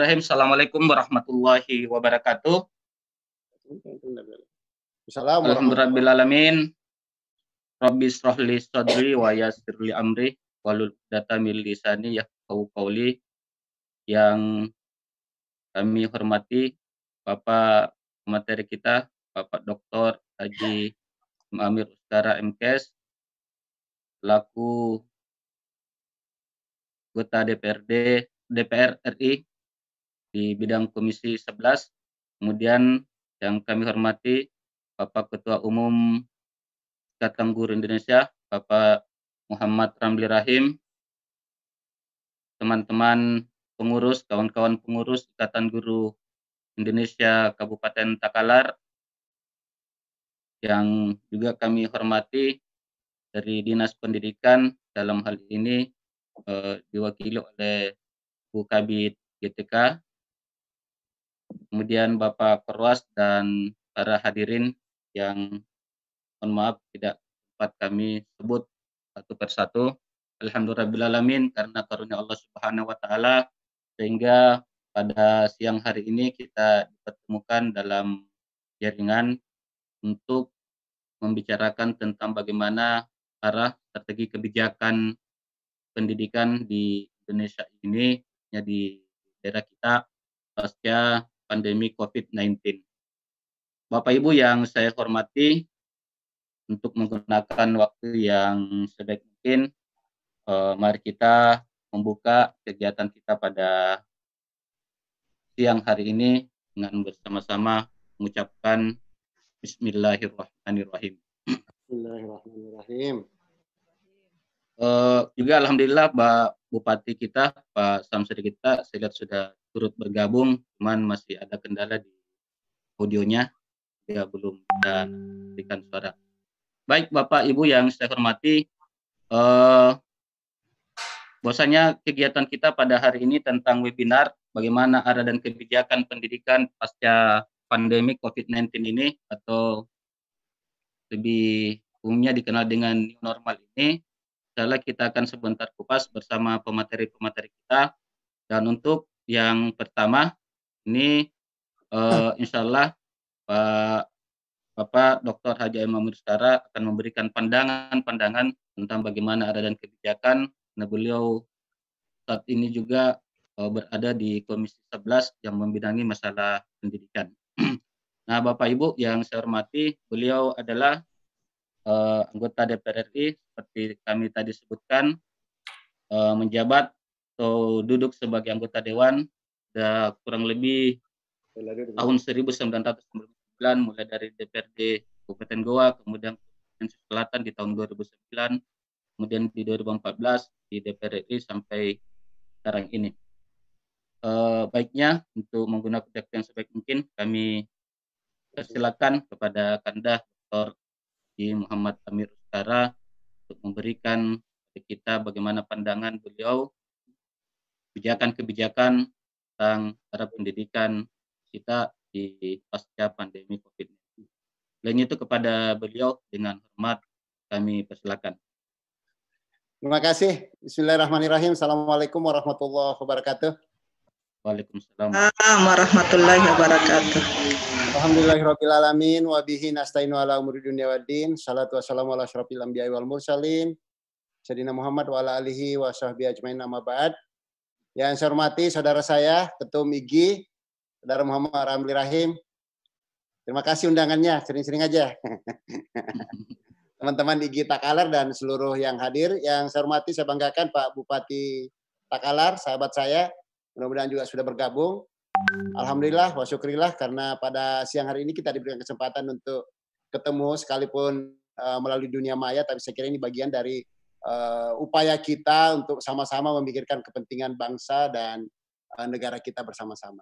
Bismillahirrahmanirrahim. Assalamualaikum warahmatullahi wabarakatuh. Alhamdulillahirrahmanirrahim. Rabbi shrahli sadri wa yassirli amri wahlul 'uqdatam min lisani yafqahu qawli. Yang kami hormati Bapak materi kita, Bapak Dr. Haji Amir Ustara MKes, selaku anggota DPR RI di bidang Komisi 11. Kemudian yang kami hormati Bapak Ketua Umum Ikatan Guru Indonesia, Bapak Muhammad Ramli Rahim, teman-teman pengurus, kawan-kawan pengurus Ikatan Guru Indonesia Kabupaten Takalar, yang juga kami hormati dari Dinas Pendidikan, dalam hal ini diwakili oleh Bu Kabid GTK, kemudian Bapak Perwas dan para hadirin yang mohon maaf tidak dapat kami sebut satu persatu. Alhamdulillahirrahmanirrahim, karena karunia Allah Subhanahu wa taala sehingga pada siang hari ini kita dipertemukan dalam jaringan untuk membicarakan tentang bagaimana arah strategi kebijakan pendidikan di Indonesia ini, ya, di daerah kita pasca pandemi COVID-19. Bapak Ibu yang saya hormati, untuk menggunakan waktu yang sebaik mungkin, mari kita membuka kegiatan kita pada siang hari ini dengan bersama-sama mengucapkan Bismillahirrahmanirrahim. Bismillahirrahmanirrahim. Juga alhamdulillah Pak Bupati kita, Pak Samsuri kita, saya lihat sudah turut bergabung, cuman masih ada kendala di audionya, dia belum bisa berikan suara. Baik Bapak Ibu yang saya hormati, bahwasanya kegiatan kita pada hari ini tentang webinar bagaimana arah dan kebijakan pendidikan pasca pandemi COVID-19 ini, atau lebih umumnya dikenal dengan new normal ini. Insyaallah kita akan sebentar kupas bersama pemateri-pemateri kita. Dan untuk yang pertama ini insyaallah Bapak Dr. Haji Amir Ustara akan memberikan pandangan-pandangan tentang bagaimana arah dan kebijakan. Nah, beliau saat ini juga berada di Komisi 11 yang membidangi masalah pendidikan. Nah, Bapak Ibu yang saya hormati, beliau adalah anggota DPR RI, seperti kami tadi sebutkan, menjabat atau duduk sebagai anggota Dewan sudah kurang lebih tahun 1999, mulai dari DPRD Kabupaten Goa, kemudian Provinsi Selatan di tahun 2009, kemudian di 2014 di DPR RI sampai sekarang ini. Baiknya untuk menggunakan waktu yang sebaik mungkin, kami persilakan kepada Kandah Dr. Muhammad Amir Ustara untuk memberikan kepada kita bagaimana pandangan beliau kebijakan-kebijakan tentang arah pendidikan kita di pasca pandemi COVID-19. Lain itu kepada beliau dengan hormat kami persilakan. Terima kasih. Bismillahirrahmanirrahim. Assalamualaikum warahmatullahi wabarakatuh. Waalaikumsalam warahmatullahi wabarakatuh. Alhamdulillahirabbil alamin wa bihi nasta'inu ala umuri dunya waddin. Shalatu wassalamu ala asyrofil anbiya'i wal mursalin. Sayyidina Muhammad wa ala alihi wa sahbihi ajmain, amma ba'd. Yang saya hormati saudara saya, Ketum IGI, Saudara Muhammad Ramli Rahim. Terima kasih undangannya, sering-sering aja. Teman-teman IGI Takalar dan seluruh yang hadir. Yang saya hormati, saya banggakan Pak Bupati Takalar, sahabat saya. Mudah-mudahan juga sudah bergabung. Alhamdulillah wa syukrillah, karena pada siang hari ini kita diberikan kesempatan untuk ketemu sekalipun melalui dunia maya, tapi saya kira ini bagian dari upaya kita untuk sama-sama memikirkan kepentingan bangsa dan negara kita bersama-sama.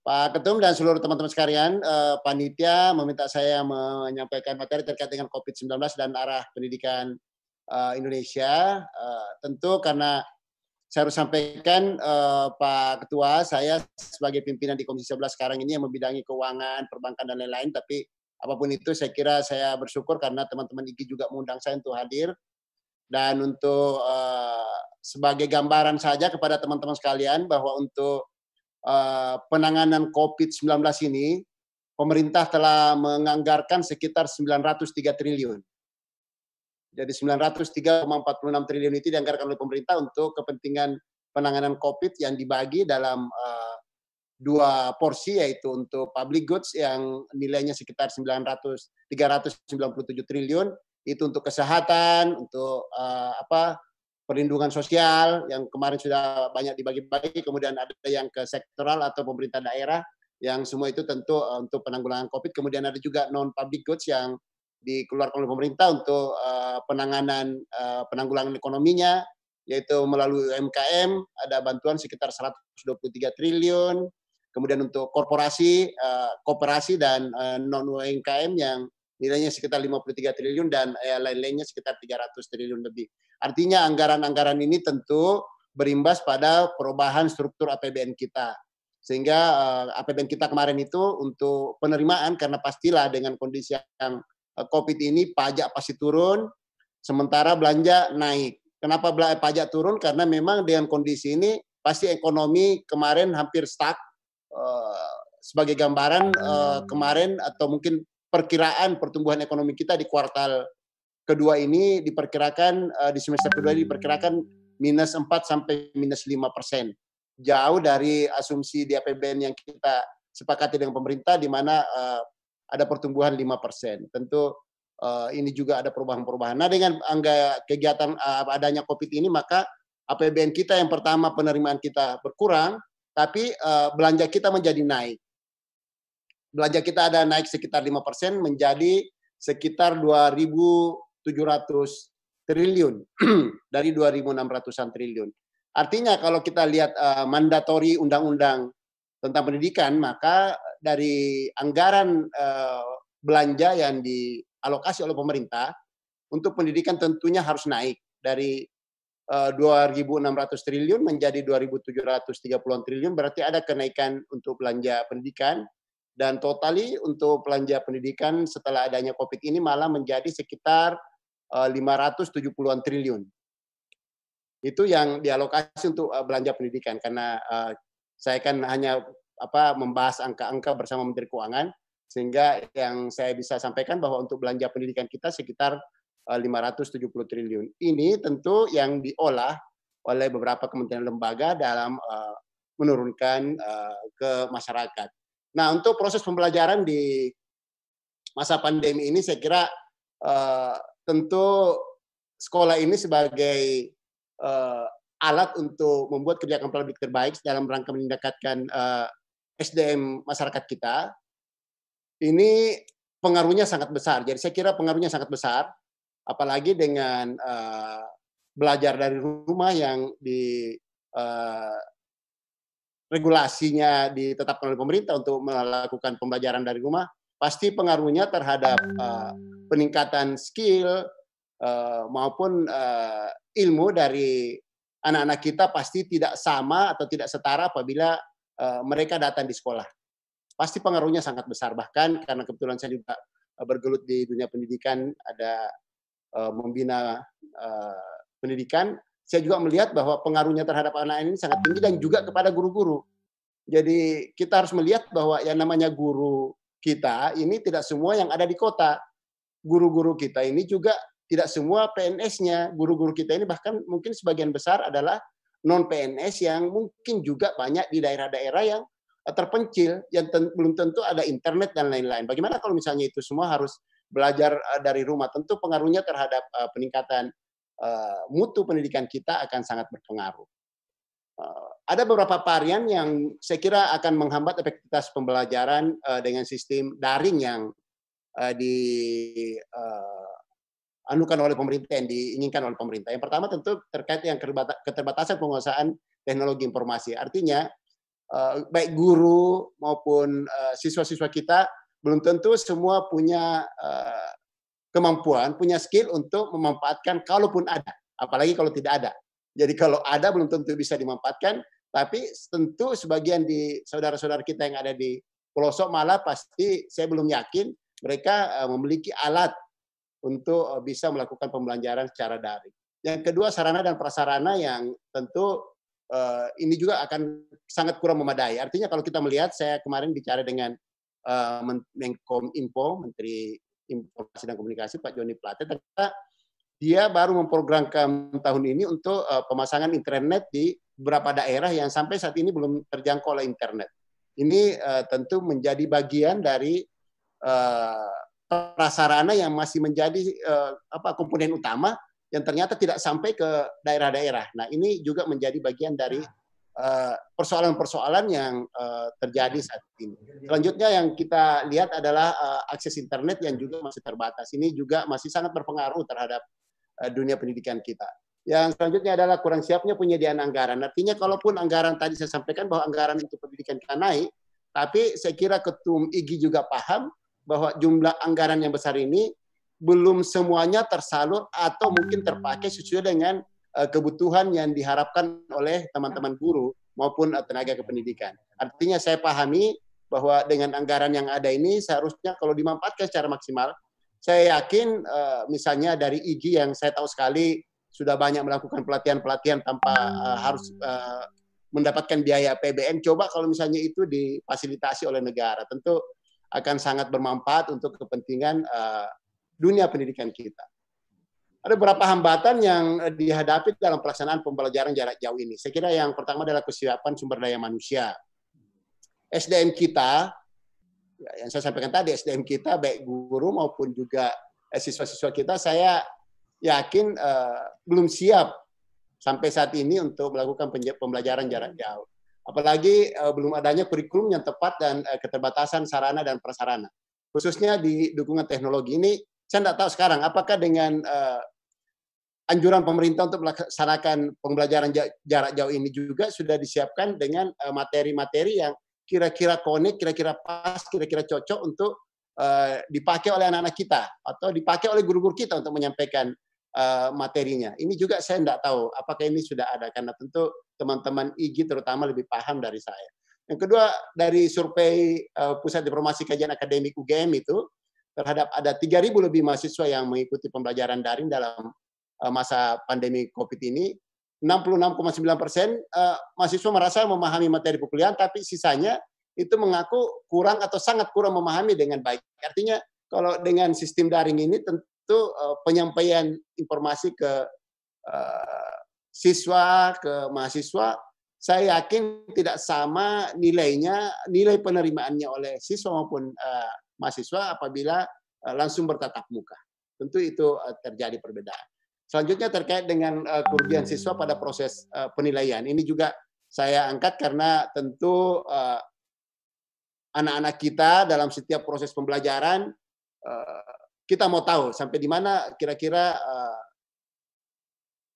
Pak Ketum dan seluruh teman-teman sekalian, panitia meminta saya menyampaikan materi terkait dengan COVID-19 dan arah pendidikan Indonesia. Tentu karena saya harus sampaikan, Pak Ketua, saya sebagai pimpinan di Komisi 11 sekarang ini yang membidangi keuangan, perbankan, dan lain-lain, tapi apapun itu saya kira saya bersyukur karena teman-teman IGI juga mengundang saya untuk hadir. Dan untuk sebagai gambaran saja kepada teman-teman sekalian bahwa untuk penanganan COVID-19 ini, pemerintah telah menganggarkan sekitar 903 triliun. Jadi 903,46 triliun itu dianggarkan oleh pemerintah untuk kepentingan penanganan COVID yang dibagi dalam dua porsi, yaitu untuk public goods yang nilainya sekitar 397 triliun, itu untuk kesehatan, untuk perlindungan sosial yang kemarin sudah banyak dibagi-bagi, kemudian ada yang ke sektoral atau pemerintah daerah yang semua itu tentu untuk penanggulangan COVID, kemudian ada juga non public goods yang dikeluarkan oleh pemerintah untuk penanggulangan ekonominya, yaitu melalui UMKM ada bantuan sekitar 123 triliun, kemudian untuk korporasi, koperasi dan non UMKM yang nilainya sekitar 53 triliun dan lain-lainnya sekitar 300 triliun lebih. Artinya anggaran-anggaran ini tentu berimbas pada perubahan struktur APBN kita. Sehingga APBN kita kemarin itu untuk penerimaan, karena pastilah dengan kondisi yang COVID ini pajak pasti turun, sementara belanja naik. Kenapa pajak turun? Karena memang dengan kondisi ini pasti ekonomi kemarin hampir stuck. Sebagai gambaran kemarin atau mungkin perkiraan pertumbuhan ekonomi kita di kuartal kedua ini diperkirakan di semester kedua ini diperkirakan minus 4 sampai minus 5%. Jauh dari asumsi di APBN yang kita sepakati dengan pemerintah di mana ada pertumbuhan 5%. Tentu ini juga ada perubahan-perubahan. Nah, dengan kegiatan adanya COVID ini, maka APBN kita yang pertama penerimaan kita berkurang, tapi belanja kita menjadi naik. Belanja kita ada naik sekitar 5% menjadi sekitar 2.700 triliun dari 2.600-an triliun. Artinya kalau kita lihat mandatori undang-undang tentang pendidikan, maka dari anggaran belanja yang dialokasi oleh pemerintah untuk pendidikan tentunya harus naik dari 2.600 triliun menjadi 2.730 triliun, berarti ada kenaikan untuk belanja pendidikan, dan totali untuk belanja pendidikan setelah adanya COVID ini malah menjadi sekitar 570-an triliun. Itu yang dialokasi untuk belanja pendidikan, karena saya kan hanya membahas angka-angka bersama Menteri Keuangan, sehingga yang saya bisa sampaikan bahwa untuk belanja pendidikan kita sekitar 570 triliun. Ini tentu yang diolah oleh beberapa kementerian lembaga dalam menurunkan ke masyarakat. Nah, untuk proses pembelajaran di masa pandemi ini saya kira tentu sekolah ini sebagai alat untuk membuat kebijakan publik terbaik dalam rangka meningkatkan SDM masyarakat kita, ini pengaruhnya sangat besar. Jadi saya kira pengaruhnya sangat besar, apalagi dengan belajar dari rumah yang regulasinya ditetapkan oleh pemerintah untuk melakukan pembelajaran dari rumah, pasti pengaruhnya terhadap peningkatan skill maupun ilmu dari anak-anak kita pasti tidak sama atau tidak setara apabila mereka datang di sekolah. Pasti pengaruhnya sangat besar, bahkan karena kebetulan saya juga bergelut di dunia pendidikan, ada membina pendidikan, saya juga melihat bahwa pengaruhnya terhadap anak ini sangat tinggi dan juga kepada guru-guru. Jadi kita harus melihat bahwa yang namanya guru kita ini tidak semua yang ada di kota. Guru-guru kita ini juga tidak semua PNS-nya. Guru-guru kita ini bahkan mungkin sebagian besar adalah non-PNS yang mungkin juga banyak di daerah-daerah yang terpencil, yang belum tentu ada internet dan lain-lain. Bagaimana kalau misalnya itu semua harus belajar dari rumah? Tentu pengaruhnya terhadap peningkatan mutu pendidikan kita akan sangat berpengaruh. Ada beberapa varian yang saya kira akan menghambat efektivitas pembelajaran dengan sistem daring yang dianukan oleh pemerintah, yang diinginkan oleh pemerintah. Yang pertama tentu terkait dengan keterbatasan penguasaan teknologi informasi. Artinya baik guru maupun siswa-siswa kita belum tentu semua punya kemampuan, punya skill untuk memanfaatkan kalaupun ada, apalagi kalau tidak ada. Jadi kalau ada belum tentu bisa dimanfaatkan, tapi tentu sebagian di saudara-saudara kita yang ada di pelosok malah pasti saya belum yakin mereka memiliki alat untuk bisa melakukan pembelajaran secara daring. Yang kedua, sarana dan prasarana yang tentu ini juga akan sangat kurang memadai. Artinya kalau kita melihat, saya kemarin bicara dengan Menkominfo, Menteri Informasi dan Komunikasi, Pak Joni Plate, ternyata dia baru memprogramkan tahun ini untuk pemasangan internet di beberapa daerah yang sampai saat ini belum terjangkau oleh internet. Ini tentu menjadi bagian dari prasarana yang masih menjadi komponen utama yang ternyata tidak sampai ke daerah-daerah. Nah, ini juga menjadi bagian dari persoalan-persoalan yang terjadi saat ini. Selanjutnya yang kita lihat adalah akses internet yang juga masih terbatas. Ini juga masih sangat berpengaruh terhadap dunia pendidikan kita. Yang selanjutnya adalah kurang siapnya penyediaan anggaran. Artinya kalaupun anggaran tadi saya sampaikan bahwa anggaran untuk pendidikan kita naik, tapi saya kira Ketum IGI juga paham bahwa jumlah anggaran yang besar ini belum semuanya tersalur atau mungkin terpakai sesuai dengan kebutuhan yang diharapkan oleh teman-teman guru maupun tenaga kependidikan. Artinya saya pahami bahwa dengan anggaran yang ada ini seharusnya kalau dimanfaatkan secara maksimal, saya yakin misalnya dari IGI yang saya tahu sekali sudah banyak melakukan pelatihan-pelatihan tanpa harus mendapatkan biaya APBN, coba kalau misalnya itu difasilitasi oleh negara, tentu akan sangat bermanfaat untuk kepentingan dunia pendidikan kita. Ada beberapa hambatan yang dihadapi dalam pelaksanaan pembelajaran jarak jauh ini. Saya kira yang pertama adalah kesiapan sumber daya manusia. SDM kita, yang saya sampaikan tadi, SDM kita baik guru maupun juga siswa-siswa kita, saya yakin belum siap sampai saat ini untuk melakukan pembelajaran jarak jauh. Apalagi belum adanya kurikulum yang tepat dan keterbatasan sarana dan prasarana. Khususnya di dukungan teknologi ini, saya tidak tahu sekarang apakah dengan anjuran pemerintah untuk melaksanakan pembelajaran jarak jauh ini juga sudah disiapkan dengan materi-materi yang kira-kira connect, kira-kira pas, kira-kira cocok untuk dipakai oleh anak-anak kita atau dipakai oleh guru-guru kita untuk menyampaikan materinya. Ini juga saya tidak tahu apakah ini sudah ada, karena tentu teman-teman IGI terutama lebih paham dari saya. Yang kedua, dari survei Pusat Informasi Kajian Akademik UGM itu, terhadap ada 3.000 lebih mahasiswa yang mengikuti pembelajaran daring dalam masa pandemi COVID ini, 66,9% mahasiswa merasa memahami materi perkuliahan, tapi sisanya itu mengaku kurang atau sangat kurang memahami dengan baik. Artinya kalau dengan sistem daring ini tentu penyampaian informasi ke siswa, ke mahasiswa, saya yakin tidak sama nilainya, nilai penerimaannya oleh siswa maupun mahasiswa apabila langsung bertatap muka. Tentu itu terjadi perbedaan. Selanjutnya terkait dengan kerugian siswa pada proses penilaian. Ini juga saya angkat karena tentu anak-anak kita dalam setiap proses pembelajaran, kita mau tahu sampai di mana kira-kira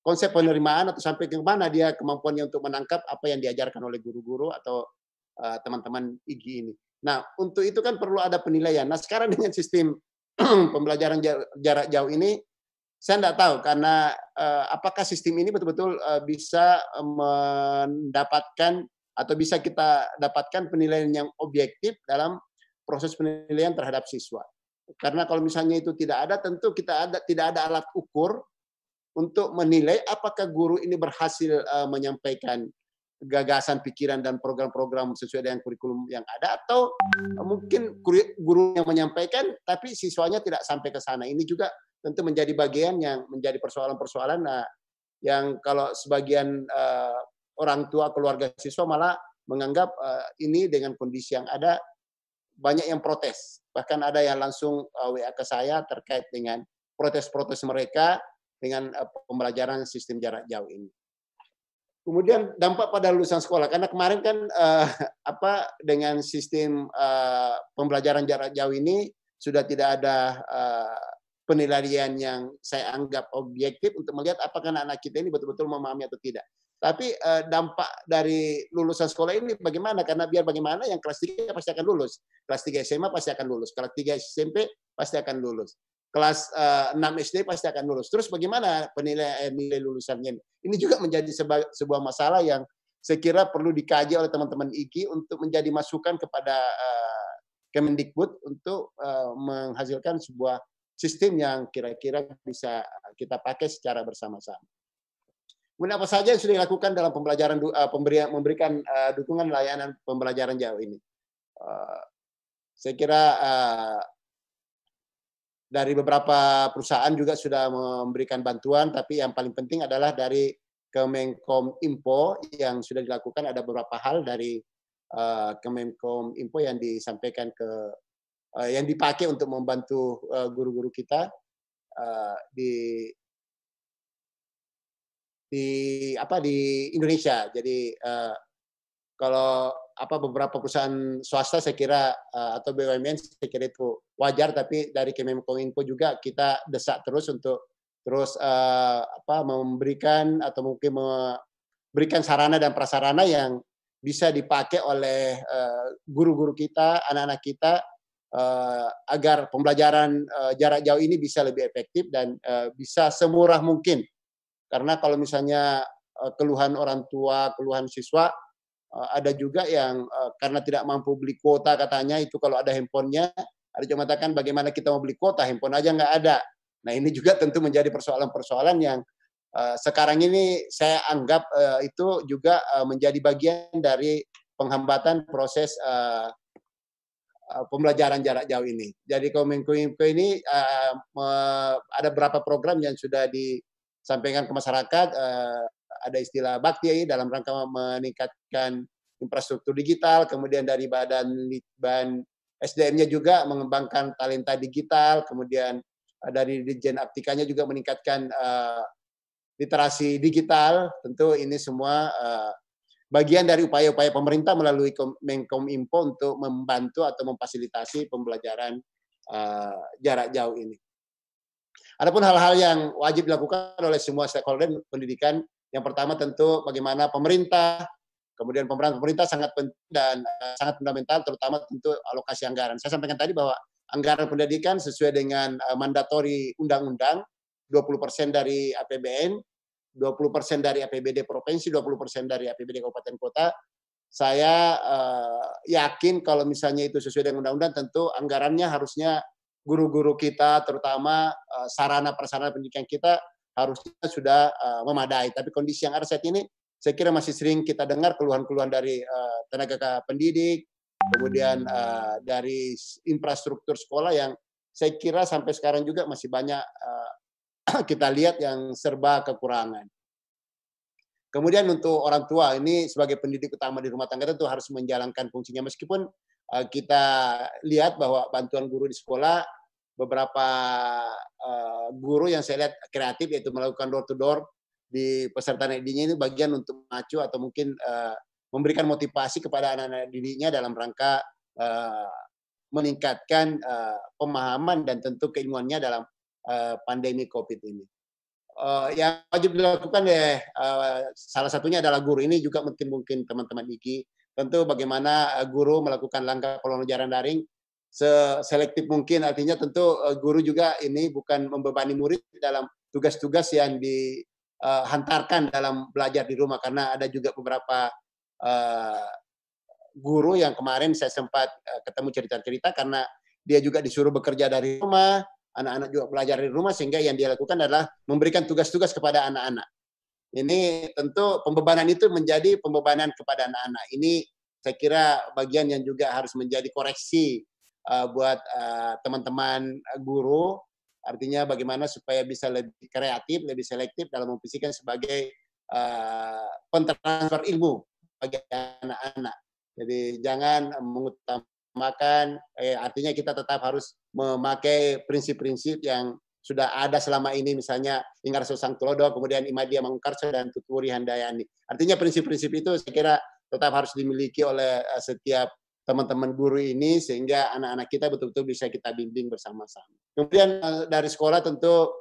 konsep penerimaan atau sampai ke mana dia kemampuannya untuk menangkap apa yang diajarkan oleh guru-guru atau teman-teman IGI ini. Nah, untuk itu kan perlu ada penilaian. Nah, sekarang dengan sistem pembelajaran jarak jauh ini, saya tidak tahu karena apakah sistem ini betul-betul bisa mendapatkan atau bisa kita dapatkan penilaian yang objektif dalam proses penilaian terhadap siswa. Karena kalau misalnya itu tidak ada, tentu tidak ada alat ukur untuk menilai apakah guru ini berhasil menyampaikan gagasan, pikiran, dan program-program sesuai dengan kurikulum yang ada, atau mungkin guru yang menyampaikan tapi siswanya tidak sampai ke sana. Ini juga tentu menjadi bagian yang menjadi persoalan-persoalan yang kalau sebagian orang tua keluarga siswa malah menganggap ini dengan kondisi yang ada banyak yang protes. Bahkan ada yang langsung WA ke saya terkait dengan protes-protes mereka dengan pembelajaran sistem jarak jauh ini. Kemudian dampak pada lulusan sekolah, karena kemarin kan dengan sistem pembelajaran jarak jauh ini sudah tidak ada penilaian yang saya anggap objektif untuk melihat apakah anak-anak kita ini betul-betul memahami atau tidak. Tapi dampak dari lulusan sekolah ini bagaimana? Karena biar bagaimana yang kelas 3 pasti akan lulus, kelas 3 SMA pasti akan lulus, kelas 3 SMP pasti akan lulus, kelas 6 SD pasti akan lulus. Terus bagaimana penilaian nilai lulusannya? Ini juga menjadi sebuah masalah yang saya kira perlu dikaji oleh teman-teman IGI untuk menjadi masukan kepada Kemendikbud untuk menghasilkan sebuah sistem yang kira-kira bisa kita pakai secara bersama-sama. Kemudian apa saja yang sudah dilakukan dalam pembelajaran memberikan dukungan layanan pembelajaran jauh ini? Saya kira dari beberapa perusahaan juga sudah memberikan bantuan, tapi yang paling penting adalah dari Kemenkominfo yang sudah dilakukan. Ada beberapa hal dari Kemenkominfo yang disampaikan yang dipakai untuk membantu guru-guru kita di Indonesia. Jadi kalau beberapa perusahaan swasta saya kira atau BUMN saya kira itu wajar, tapi dari Kemenkominfo juga kita desak terus untuk terus memberikan atau mungkin memberikan sarana dan prasarana yang bisa dipakai oleh guru-guru kita, anak-anak kita, agar pembelajaran jarak jauh ini bisa lebih efektif dan bisa semurah mungkin. Karena kalau misalnya keluhan orang tua, keluhan siswa, ada juga yang karena tidak mampu beli kuota katanya, itu kalau ada handphonenya, ada juga mengatakan bagaimana kita mau beli kuota, handphone aja nggak ada. Nah ini juga tentu menjadi persoalan-persoalan yang sekarang ini saya anggap itu juga menjadi bagian dari penghambatan proses pembelajaran jarak jauh ini. Jadi Kemenkominfo ini ada beberapa program yang sudah disampaikan ke masyarakat, ada istilah bakti dalam rangka meningkatkan infrastruktur digital, kemudian dari badan SDM-nya juga mengembangkan talenta digital, kemudian dari Ditjen Aptikanya juga meningkatkan literasi digital. Tentu ini semua bagian dari upaya-upaya pemerintah melalui Menkominfo untuk membantu atau memfasilitasi pembelajaran jarak jauh ini. Adapun hal-hal yang wajib dilakukan oleh semua stakeholder pendidikan, yang pertama tentu bagaimana pemerintah, kemudian pemerintah sangat penting dan sangat fundamental, terutama tentu alokasi anggaran. Saya sampaikan tadi bahwa anggaran pendidikan sesuai dengan mandatori undang-undang, 20% dari APBN, 20% dari APBD provinsi, 20% dari APBD kabupaten kota. Saya yakin kalau misalnya itu sesuai dengan undang-undang, tentu anggarannya harusnya guru-guru kita, terutama sarana prasarana pendidikan kita harusnya sudah memadai. Tapi kondisi yang ada saat ini, saya kira masih sering kita dengar keluhan-keluhan dari tenaga pendidik, kemudian dari infrastruktur sekolah yang saya kira sampai sekarang juga masih banyak kita lihat yang serba kekurangan. Kemudian untuk orang tua, ini sebagai pendidik utama di rumah tangga tentu harus menjalankan fungsinya. Meskipun kita lihat bahwa bantuan guru di sekolah, beberapa guru yang saya lihat kreatif, yaitu melakukan door to door di peserta didiknya, ini bagian untuk memacu atau mungkin memberikan motivasi kepada anak-anak didiknya dalam rangka meningkatkan pemahaman dan tentu keilmuannya dalam pandemi COVID ini. Yang wajib dilakukan salah satunya adalah guru. Ini juga mungkin teman-teman IKI, tentu bagaimana guru melakukan langkah pembelajaran daring selektif mungkin. Artinya tentu guru juga ini bukan membebani murid dalam tugas-tugas yang dihantarkan dalam belajar di rumah, karena ada juga beberapa guru yang kemarin saya sempat ketemu cerita-cerita, karena dia juga disuruh bekerja dari rumah, anak-anak juga belajar di rumah, sehingga yang dia lakukan adalah memberikan tugas-tugas kepada anak-anak. Ini tentu pembebanan itu menjadi pembebanan kepada anak-anak. Ini saya kira bagian yang juga harus menjadi koreksi buat teman-teman guru, artinya bagaimana supaya bisa lebih kreatif, lebih selektif dalam memposisikan sebagai pentransfer ilmu bagi anak-anak. Jadi jangan mengutamakan, artinya kita tetap harus memakai prinsip-prinsip yang sudah ada selama ini, misalnya Ingarso Sang Tulodo, kemudian Imadia Mangkarso, dan Tuturi Handayani. Artinya prinsip-prinsip itu saya kira tetap harus dimiliki oleh setiap teman-teman guru ini, sehingga anak-anak kita betul-betul bisa kita bimbing bersama-sama. Kemudian dari sekolah tentu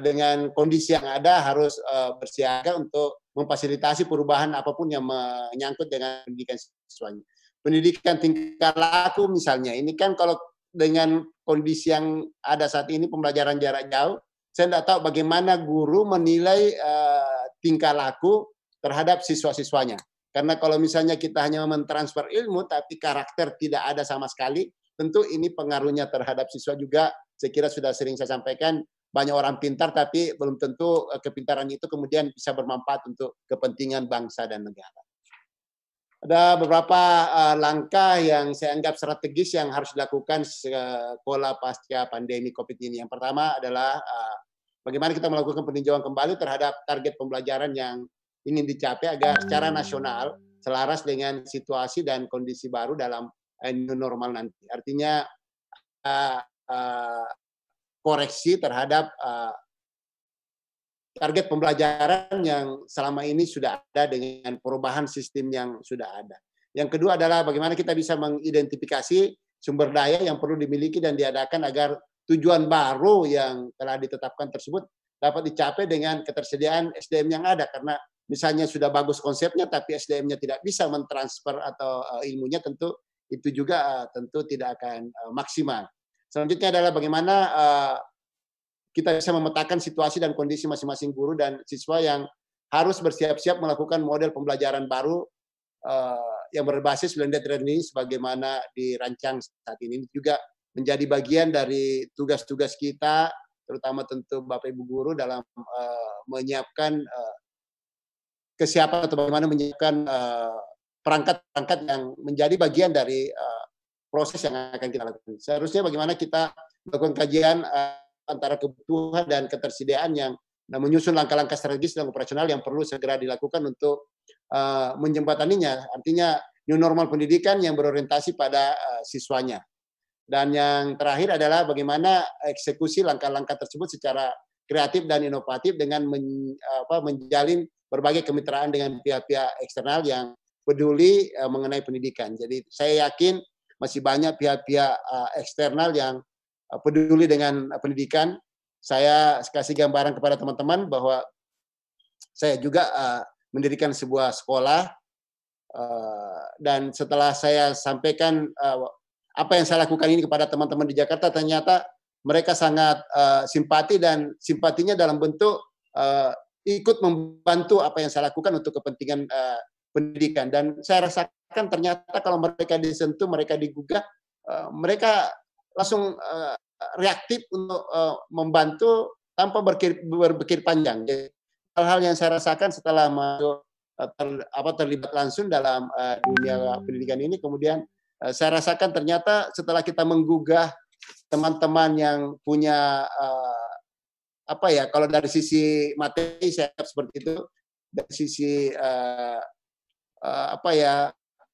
dengan kondisi yang ada harus bersiaga untuk memfasilitasi perubahan apapun yang menyangkut dengan pendidikan siswanya. Pendidikan tingkah laku misalnya, ini kan kalau dengan kondisi yang ada saat ini pembelajaran jarak jauh, saya tidak tahu bagaimana guru menilai tingkah laku terhadap siswa-siswanya. Karena kalau misalnya kita hanya mentransfer ilmu tapi karakter tidak ada sama sekali, tentu ini pengaruhnya terhadap siswa juga. Saya kira sudah sering saya sampaikan, banyak orang pintar, tapi belum tentu kepintaran itu kemudian bisa bermanfaat untuk kepentingan bangsa dan negara. Ada beberapa langkah yang saya anggap strategis yang harus dilakukan sekolah pasca pandemi COVID ini. Yang pertama adalah bagaimana kita melakukan peninjauan kembali terhadap target pembelajaran yang ingin dicapai agar secara nasional selaras dengan situasi dan kondisi baru dalam new normal nanti. Artinya koreksi terhadap target pembelajaran yang selama ini sudah ada dengan perubahan sistem yang sudah ada. Yang kedua adalah bagaimana kita bisa mengidentifikasi sumber daya yang perlu dimiliki dan diadakan agar tujuan baru yang telah ditetapkan tersebut dapat dicapai dengan ketersediaan SDM yang ada. Karena misalnya sudah bagus konsepnya, tapi SDM-nya tidak bisa mentransfer atau ilmunya, tentu itu juga tentu tidak akan maksimal. Selanjutnya adalah bagaimana kita bisa memetakan situasi dan kondisi masing-masing guru dan siswa yang harus bersiap-siap melakukan model pembelajaran baru yang berbasis blended learning sebagaimana dirancang saat ini. Ini juga menjadi bagian dari tugas-tugas kita, terutama tentu Bapak Ibu guru dalam menyiapkan kesiapan atau bagaimana menyiapkan perangkat-perangkat yang menjadi bagian dari proses yang akan kita lakukan. Seharusnya bagaimana kita melakukan kajian antara kebutuhan dan ketersediaan yang menyusun langkah-langkah strategis dan operasional yang perlu segera dilakukan untuk menjembataninya. Artinya new normal pendidikan yang berorientasi pada siswanya. Dan yang terakhir adalah bagaimana eksekusi langkah-langkah tersebut secara kreatif dan inovatif dengan menjalin berbagai kemitraan dengan pihak-pihak eksternal yang peduli mengenai pendidikan. Jadi saya yakin masih banyak pihak-pihak eksternal yang peduli dengan pendidikan. Saya kasih gambaran kepada teman-teman bahwa saya juga mendirikan sebuah sekolah, dan setelah saya sampaikan apa yang saya lakukan ini kepada teman-teman di Jakarta, ternyata mereka sangat simpati, dan simpatinya dalam bentuk ikut membantu apa yang saya lakukan untuk kepentingan pendidikan. Dan saya rasakan ternyata kalau mereka disentuh, mereka digugah, mereka langsung reaktif untuk membantu tanpa berpikir panjang. Jadi, hal-hal yang saya rasakan setelah masuk terlibat langsung dalam dunia pendidikan ini, kemudian saya rasakan ternyata setelah kita menggugah teman-teman yang punya kalau dari sisi materi saya seperti itu, dari sisi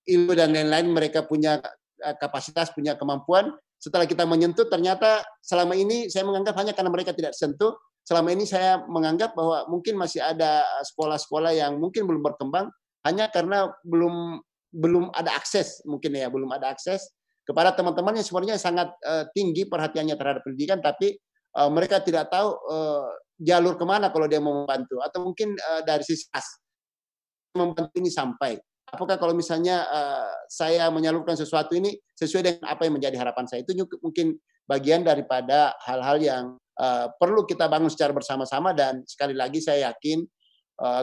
ilmu dan lain-lain, mereka punya kapasitas, punya kemampuan. Setelah kita menyentuh, ternyata selama ini saya menganggap hanya karena mereka tidak sentuh, selama ini saya menganggap bahwa mungkin masih ada sekolah-sekolah yang mungkin belum berkembang, hanya karena belum ada akses, mungkin ya, belum ada akses kepada teman-teman yang sebenarnya sangat tinggi perhatiannya terhadap pendidikan, tapi mereka tidak tahu jalur kemana kalau dia mau membantu, atau mungkin dari sisi membantu ini sampai. Apakah kalau misalnya saya menyalurkan sesuatu ini sesuai dengan apa yang menjadi harapan saya, itu mungkin bagian daripada hal-hal yang perlu kita bangun secara bersama-sama. Dan sekali lagi saya yakin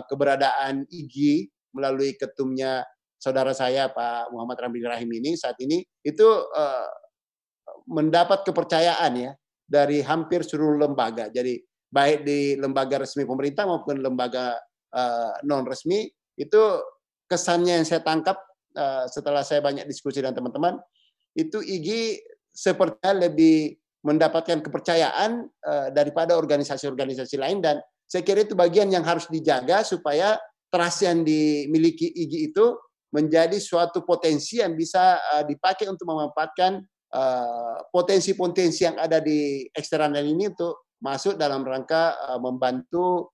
keberadaan IGI melalui ketumnya saudara saya Pak Muhammad Ramli Rahim ini saat ini itu mendapat kepercayaan ya dari hampir seluruh lembaga. Jadi baik di lembaga resmi pemerintah maupun lembaga non resmi, itu kesannya yang saya tangkap setelah saya banyak diskusi dengan teman-teman, itu IGI sepertinya lebih mendapatkan kepercayaan daripada organisasi-organisasi lain. Dan saya kira itu bagian yang harus dijaga supaya trust yang dimiliki IGI itu menjadi suatu potensi yang bisa dipakai untuk memanfaatkan potensi-potensi yang ada di eksternal ini untuk masuk dalam rangka membantu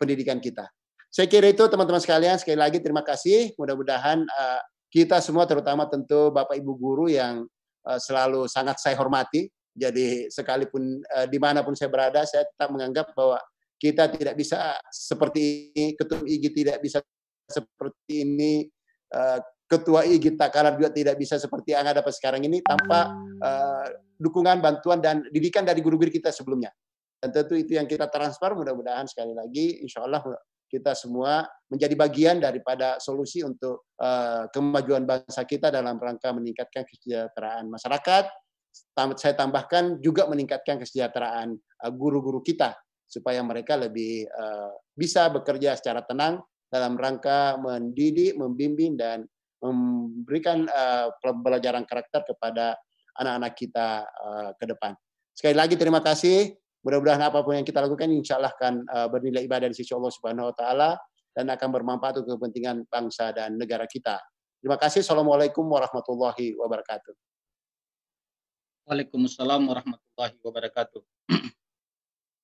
pendidikan kita. Saya kira itu teman-teman sekalian. Sekali lagi terima kasih. Mudah-mudahan kita semua, terutama tentu Bapak Ibu guru yang selalu sangat saya hormati. Jadi sekalipun dimanapun saya berada, saya tetap menganggap bahwa kita tidak bisa seperti ini, Ketum IGI tidak bisa seperti ini, Ketua IGI Takalar juga tidak bisa seperti yang ada sekarang ini tanpa dukungan, bantuan, dan didikan dari guru-guru kita sebelumnya. Dan tentu itu yang kita transfer. Mudah-mudahan sekali lagi, insya Allah kita semua menjadi bagian daripada solusi untuk kemajuan bangsa kita dalam rangka meningkatkan kesejahteraan masyarakat, saya tambahkan juga meningkatkan kesejahteraan guru-guru kita supaya mereka lebih bisa bekerja secara tenang dalam rangka mendidik, membimbing dan memberikan pembelajaran karakter kepada anak-anak kita ke depan. Sekali lagi terima kasih. Mudah-mudahan apapun yang kita lakukan insya Allah akan bernilai ibadah di sisi Allah Subhanahu wa taala dan akan bermanfaat untuk kepentingan bangsa dan negara kita. Terima kasih. Assalamualaikum warahmatullahi wabarakatuh. Waalaikumsalam warahmatullahi wabarakatuh.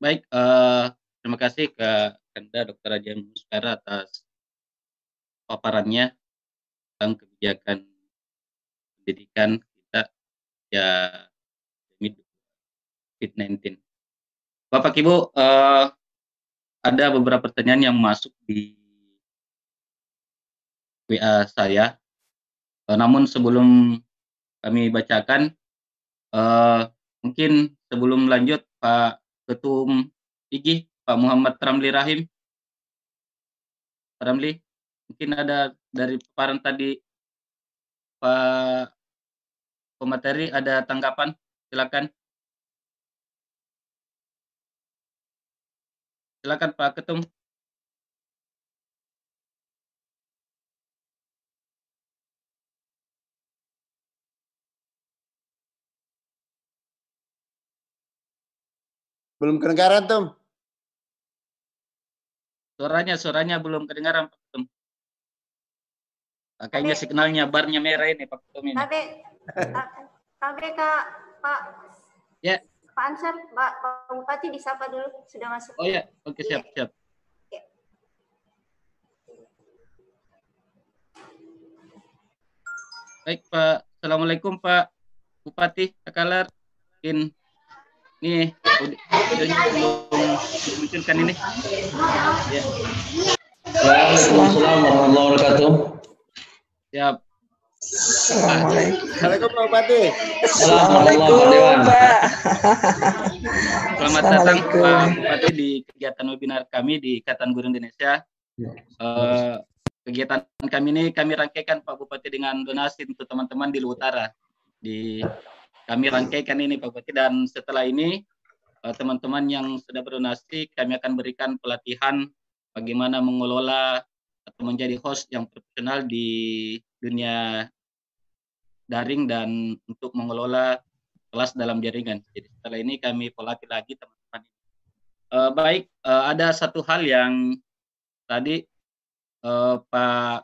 Baik, terima kasih ke Anda Dr. Haji Muskara atas paparannya tentang kebijakan pendidikan kita ya demi COVID-19. Bapak Ibu, ada beberapa pertanyaan yang masuk di WA saya. Namun sebelum kami bacakan, mungkin sebelum lanjut Pak Ketum IG, Pak Muhammad Ramli Rahim. Pak Ramli, mungkin ada dari paparan tadi Pak pemateri ada tanggapan? Silakan. Silakan Pak Ketum. Belum kedengaran, Tom. Suaranya belum kedengaran Pak Ketum. Kayaknya signalnya barnya merah ini Pak Ketum ini. Tapi Kak, Pak. Ya. Pak Ansar, Pak Bupati disapa dulu, sudah masuk. Oh ya, oke siap. Ya. Baik Pak, Assalamualaikum Pak Bupati Takalar. Mungkin ini audionya belum dimunculkan ini. Ya. Waalaikumsalam warahmatullahi wabarakatuh. Siap. Assalamualaikum Pak Bupati. Assalamualaikum Pak. Selamat datang Pak Bupati di kegiatan webinar kami di Ikatan Guru Indonesia. Kegiatan kami ini kami rangkaikan Pak Bupati dengan donasi untuk teman-teman di luar utara. Kami rangkaikan ini Pak Bupati dan setelah ini teman-teman yang sudah berdonasi kami akan berikan pelatihan bagaimana mengelola atau menjadi host yang profesional di dunia daring dan untuk mengelola kelas dalam jaringan. Jadi setelah ini kami pelatih lagi teman-teman. Baik, ada satu hal yang tadi Pak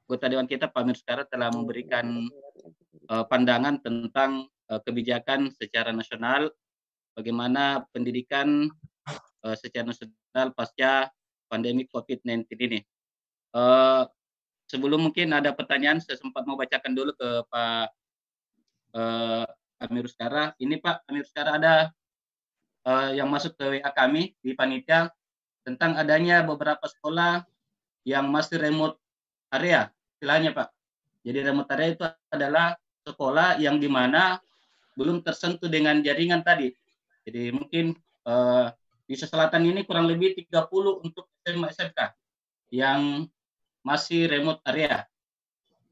anggota Dewan kita Pak Amir Muskara telah memberikan pandangan tentang kebijakan secara nasional, bagaimana pendidikan secara nasional pasca pandemi COVID-19 ini. Sebelum mungkin ada pertanyaan, saya sempat mau bacakan dulu ke Pak Amir Muskara. Ini Pak Amir Muskara ada yang masuk ke WA kami di panitia tentang adanya beberapa sekolah yang masih remote area, istilahnya Pak. Jadi remote area itu adalah sekolah yang dimana belum tersentuh dengan jaringan tadi. Jadi mungkin di selatan ini kurang lebih 30 untuk SMA SMK yang masih remote area.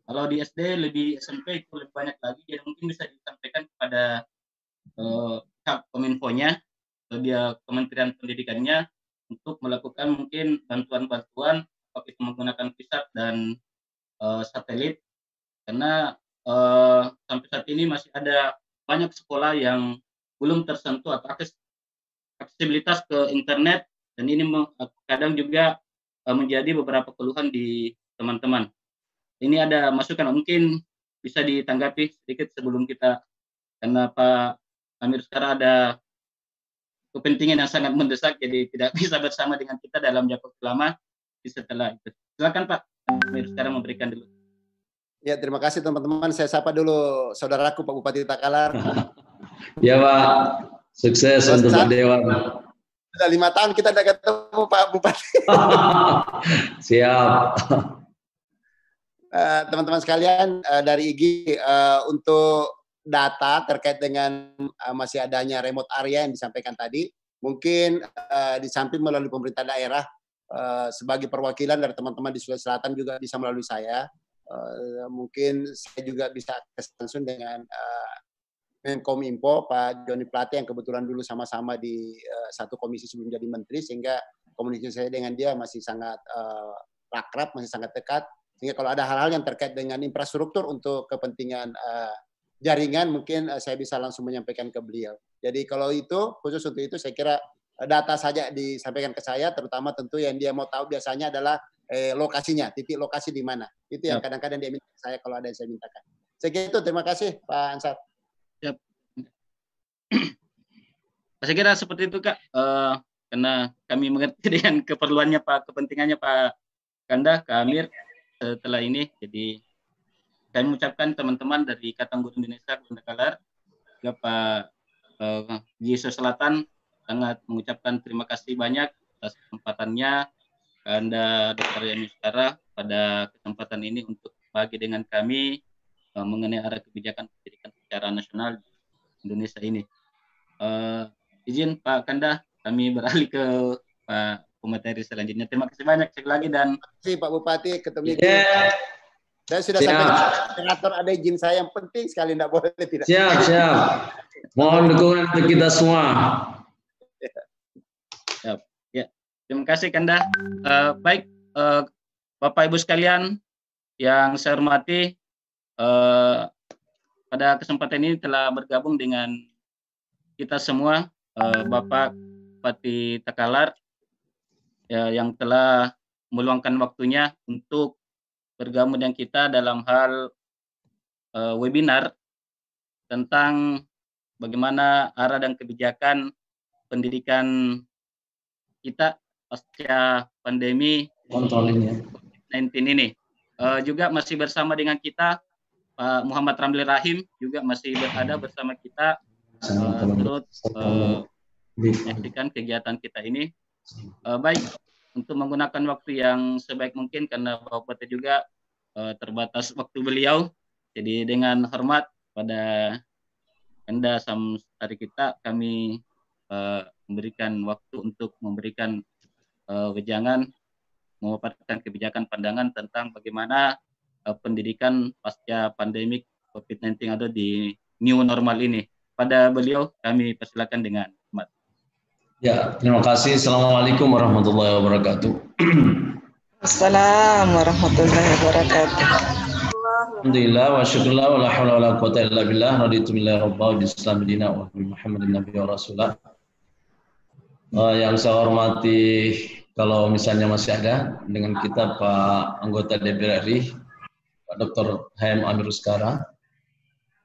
Kalau di SD lebih SMP itu lebih banyak lagi, jadi mungkin bisa disampaikan kepada Kominfo-nya, dia Kementerian Pendidikannya untuk melakukan mungkin bantuan-bantuan apakah itu menggunakan VSAT dan satelit, karena sampai saat ini masih ada banyak sekolah yang belum tersentuh atau aksesibilitas ke internet, dan ini kadang juga menjadi beberapa keluhan di teman-teman. Ini ada masukan, mungkin bisa ditanggapi sedikit sebelum kita, karena Pak Amir sekarang ada kepentingan yang sangat mendesak, jadi tidak bisa bersama dengan kita dalam jangka lama. Setelah itu, silakan Pak Amir sekarang memberikan dulu. Ya, terima kasih teman-teman. Saya sapa dulu saudaraku Pak Bupati Takalar. Ya Pak, sukses untuk Pak Dewan. Sudah 5 tahun kita tidak ketemu Pak Bupati. Siap. Teman-teman sekalian dari IG untuk data terkait dengan masih adanya remote area yang disampaikan tadi, mungkin di samping melalui pemerintah daerah sebagai perwakilan dari teman-teman di Sulawesi Selatan juga bisa melalui saya. Mungkin saya juga bisa akses langsung dengan Menkominfo Pak Joni Plate yang kebetulan dulu sama-sama di satu komisi sebelum jadi menteri, sehingga komunikasi saya dengan dia masih sangat akrab, masih sangat dekat. Sehingga kalau ada hal-hal yang terkait dengan infrastruktur untuk kepentingan jaringan, mungkin saya bisa langsung menyampaikan ke beliau. Jadi kalau itu, khusus untuk itu saya kira data saja disampaikan ke saya, terutama tentu yang dia mau tahu biasanya adalah lokasinya, titik lokasi di mana. Itu yang kadang-kadang dia minta saya kalau ada yang saya mintakan. Saya kira itu, terima kasih Pak Ansar. Siap. Saya kira seperti itu Kak, karena kami mengerti dengan keperluannya Pak, kepentingannya Pak Kanda, Kak Amir setelah ini. Jadi kami mengucapkan teman-teman dari Ikatan Guru Indonesia Guru Takalar, juga Pak Yesus Selatan sangat mengucapkan terima kasih banyak atas kesempatannya Anda Dr. Yani Sekarang pada kesempatan ini untuk berbagi dengan kami mengenai arah kebijakan pendidikan secara nasional di Indonesia ini. Izin Pak Kanda, kami beralih ke Pak pemateri selanjutnya. Terima kasih banyak sekali lagi dan terima kasih Pak Bupati, ketemu saya sudah sampai senator, ada izin saya yang penting sekali, tidak boleh tidak. Siap. Mohon dukungan untuk kita semua. Siap. Ya, terima kasih Kanda. Baik, Bapak Ibu sekalian yang saya hormati, pada kesempatan ini telah bergabung dengan kita semua Bapak Bupati Takalar yang telah meluangkan waktunya untuk bergabung dengan kita dalam hal webinar tentang bagaimana arah dan kebijakan pendidikan kita pasca pandemi COVID-19 ini. Juga masih bersama dengan kita Pak Muhammad Ramli Rahim, juga masih berada bersama kita turut menyaksikan kegiatan kita ini. Baik, untuk menggunakan waktu yang sebaik mungkin karena Bapak Bupati juga terbatas waktu beliau. Jadi dengan hormat pada Anda hari kita, kami memberikan waktu untuk memberikan wejangan, memaparkan kebijakan pandangan tentang bagaimana pendidikan pasca pandemik COVID-19 atau di new normal ini. Pada beliau kami persilakan dengan hormat. Ya, terima kasih. Assalamualaikum warahmatullahi wabarakatuh. Assalamualaikum warahmatullahi wabarakatuh. Alhamdulillah wa syukurlah wa la hawla wa la quwwata illa billah. Raditu billahi rabba wa Islam dina wa Muhammadin nabiyya wa rasulah. Yang saya hormati, kalau misalnya masih ada dengan kita Pak anggota DPR RI, Pak Dr. H.M. Amir Uskara.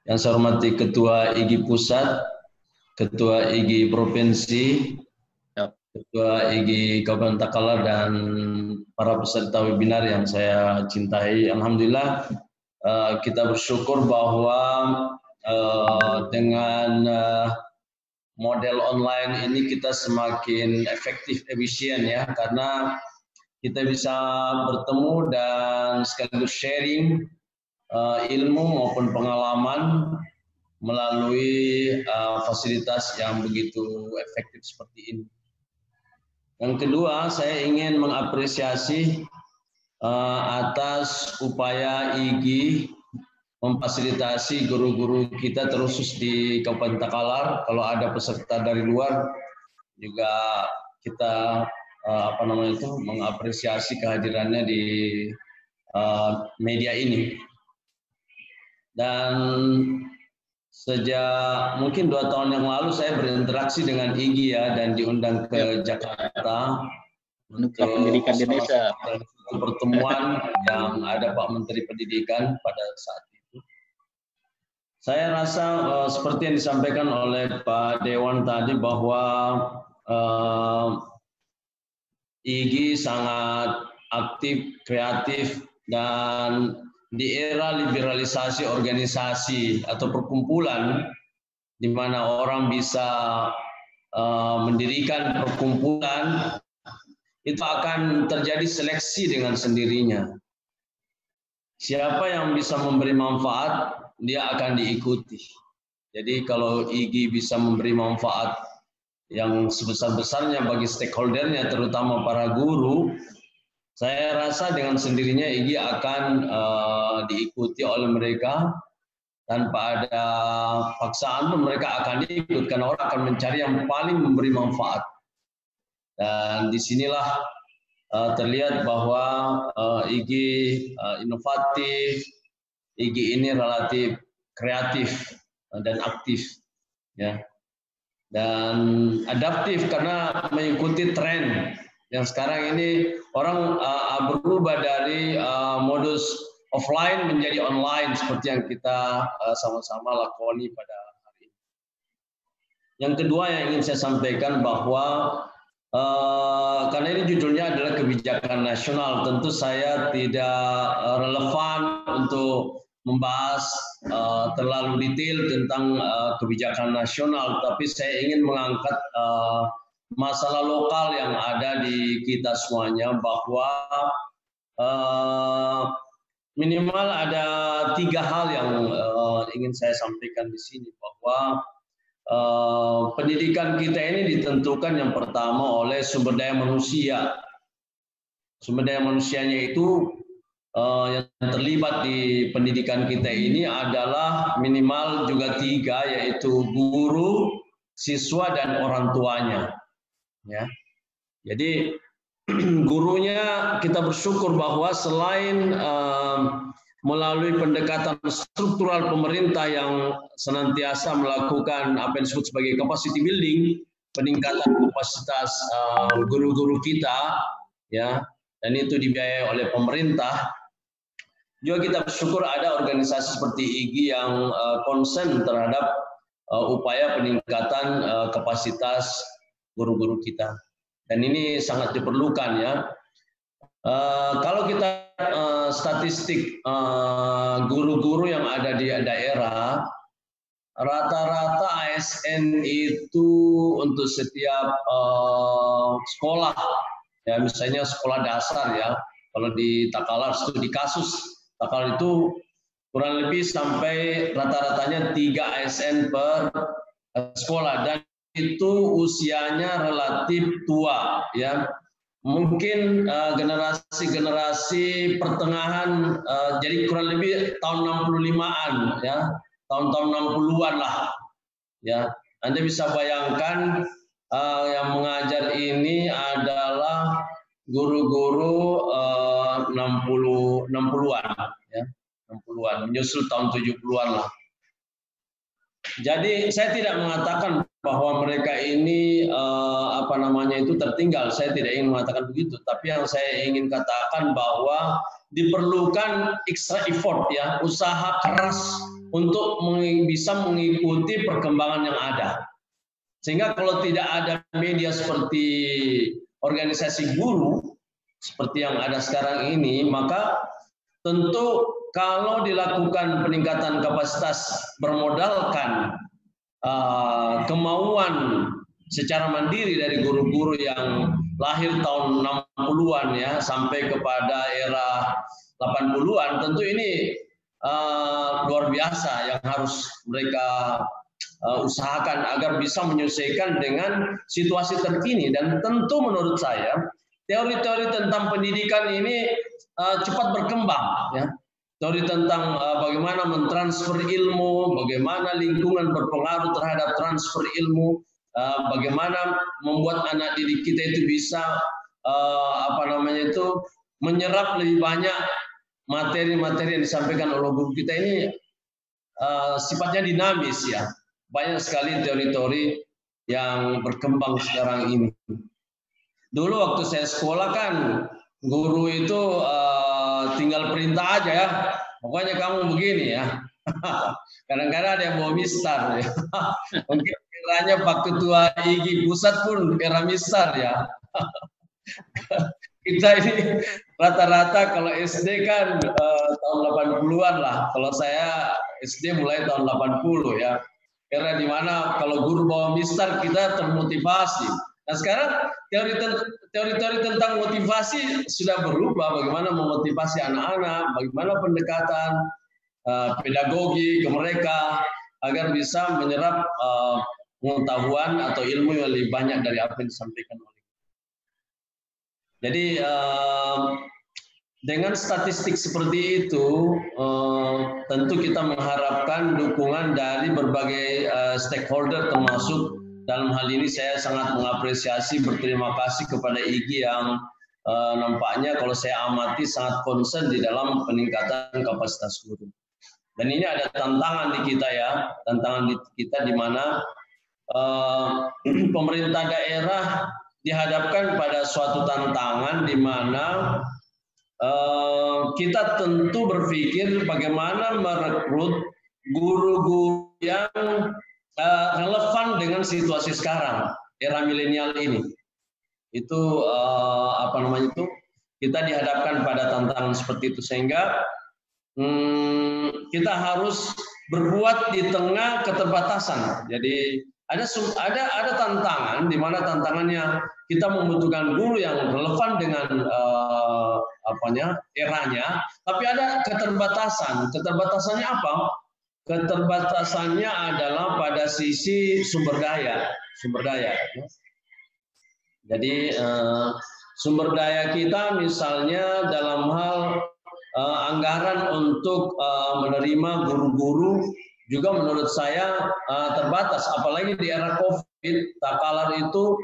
Yang saya hormati Ketua IGI Pusat, Ketua IGI Provinsi, Ketua IGI Kabupaten Takalar, dan para peserta webinar yang saya cintai. Alhamdulillah, kita bersyukur bahwa dengan model online ini kita semakin efektif, efisien ya, karena kita bisa bertemu dan sekaligus sharing ilmu maupun pengalaman melalui fasilitas yang begitu efektif seperti ini. Yang kedua, saya ingin mengapresiasi atas upaya IGI memfasilitasi guru-guru kita terkhusus di Kabupaten Takalar. Kalau ada peserta dari luar juga kita mengapresiasi kehadirannya di media ini. Dan sejak mungkin 2 tahun yang lalu saya berinteraksi dengan IGI ya, dan diundang ke Jakarta untuk pendidikan Indonesia. Pertemuan yang ada Pak Menteri Pendidikan pada saat itu. Saya rasa seperti yang disampaikan oleh Pak Dewan tadi bahwa IGI sangat aktif, kreatif, dan di era liberalisasi organisasi atau perkumpulan di mana orang bisa mendirikan perkumpulan, itu akan terjadi seleksi dengan sendirinya. Siapa yang bisa memberi manfaat, dia akan diikuti. Jadi kalau IGI bisa memberi manfaat yang sebesar-besarnya bagi stakeholdernya, terutama para guru, Saya rasa dengan sendirinya IGI akan diikuti oleh mereka. Tanpa ada paksaan pun mereka akan ikut karena orang akan mencari yang paling memberi manfaat. Dan disinilah terlihat bahwa IGI inovatif, IGI ini relatif kreatif dan aktif, ya, dan adaptif karena mengikuti tren yang sekarang ini orang berubah dari modus offline menjadi online seperti yang kita sama-sama lakoni pada hari ini. Yang kedua yang ingin saya sampaikan bahwa karena ini judulnya adalah kebijakan nasional, tentu saya tidak relevan untuk membahas terlalu detail tentang kebijakan nasional, tapi saya ingin mengangkat masalah lokal yang ada di kita semuanya, bahwa minimal ada 3 hal yang ingin saya sampaikan di sini, bahwa pendidikan kita ini ditentukan yang pertama oleh sumber daya manusia. Sumber daya manusianya itu yang terlibat di pendidikan kita ini adalah minimal juga 3, yaitu guru, siswa, dan orang tuanya. Ya, jadi gurunya kita bersyukur bahwa selain melalui pendekatan struktural pemerintah yang senantiasa melakukan apa yang disebut sebagai capacity building, peningkatan kapasitas guru-guru kita, ya, dan itu dibiayai oleh pemerintah. Juga kita bersyukur ada organisasi seperti IGI yang konsen terhadap upaya peningkatan kapasitas guru-guru kita. Dan ini sangat diperlukan, ya. Kalau kita statistik guru-guru yang ada di daerah, rata-rata ASN itu untuk setiap sekolah, ya, misalnya sekolah dasar, ya, kalau di Takalar studi kasus Takalar itu kurang lebih sampai rata-ratanya 3 ASN per sekolah, dan itu usianya relatif tua, ya. Mungkin generasi pertengahan, jadi kurang lebih tahun 65-an, ya, tahun-tahun 60-an lah, ya. Anda bisa bayangkan yang mengajar ini adalah guru-guru 60-an, ya, 60-an, menyusul tahun 70-an lah. Jadi saya tidak mengatakan bahwa mereka ini itu tertinggal. Saya tidak ingin mengatakan begitu. Tapi yang saya ingin katakan bahwa diperlukan extra effort, ya, usaha keras untuk bisa mengikuti perkembangan yang ada. Sehingga kalau tidak ada media seperti organisasi guru seperti yang ada sekarang ini, maka tentu kalau dilakukan peningkatan kapasitas bermodalkan kemauan secara mandiri dari guru-guru yang lahir tahun 60-an, ya, sampai kepada era 80-an, tentu ini luar biasa yang harus mereka usahakan agar bisa menyesuaikan dengan situasi terkini. Dan tentu menurut saya teori-teori tentang pendidikan ini cepat berkembang, ya. Teori tentang bagaimana mentransfer ilmu, bagaimana lingkungan berpengaruh terhadap transfer ilmu, bagaimana membuat anak didik kita itu bisa menyerap lebih banyak materi-materi yang disampaikan oleh guru kita ini sifatnya dinamis, ya. Banyak sekali teori-teori yang berkembang sekarang ini. Dulu waktu saya sekolah kan guru itu tinggal perintah aja, ya. Pokoknya kamu begini, ya. Kadang-kadang ada yang mau mistar, ya. Mungkin kiranya Pak Ketua IGI Pusat pun era mistar, ya. Kita ini rata-rata kalau SD kan tahun 80-an lah. Kalau saya SD mulai tahun 80, ya. Era di mana kalau guru bawa mistar kita termotivasi. Nah sekarang teori-teori tentang motivasi sudah berubah. Bagaimana memotivasi anak-anak, bagaimana pendekatan pedagogi ke mereka agar bisa menyerap pengetahuan atau ilmu yang lebih banyak dari apa yang disampaikan oleh. Jadi dengan statistik seperti itu, tentu kita mengharapkan dukungan dari berbagai stakeholder, termasuk dalam hal ini saya sangat mengapresiasi, berterima kasih kepada IGI yang nampaknya kalau saya amati sangat concern di dalam peningkatan kapasitas guru. Dan ini ada tantangan di kita ya, tantangan di kita di mana pemerintah daerah dihadapkan pada suatu tantangan di mana kita tentu berpikir bagaimana merekrut guru-guru yang relevan dengan situasi sekarang, era milenial ini. Itu kita dihadapkan pada tantangan seperti itu, sehingga kita harus berbuat di tengah keterbatasan. Jadi ada tantangan di mana tantangannya kita membutuhkan guru yang relevan dengan eranya, tapi ada keterbatasan. Keterbatasannya apa? Keterbatasannya adalah pada sisi sumber daya. Jadi sumber daya kita misalnya dalam hal anggaran untuk menerima guru-guru juga menurut saya terbatas, apalagi di era COVID. Takalar itu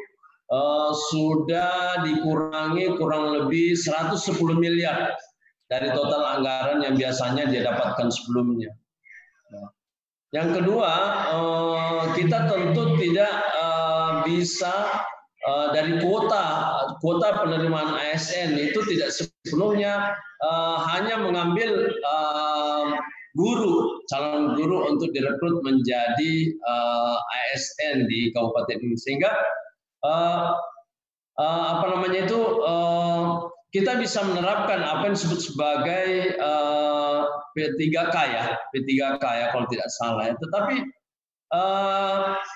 sudah dikurangi kurang lebih 110 miliar dari total anggaran yang biasanya dia dapatkan sebelumnya. Yang kedua, kita tentu tidak bisa dari kuota penerimaan ASN itu tidak sepenuhnya hanya mengambil calon guru untuk direkrut menjadi ASN di kabupaten ini, sehingga kita bisa menerapkan apa yang disebut sebagai P3K ya kalau tidak salah ya. Tetapi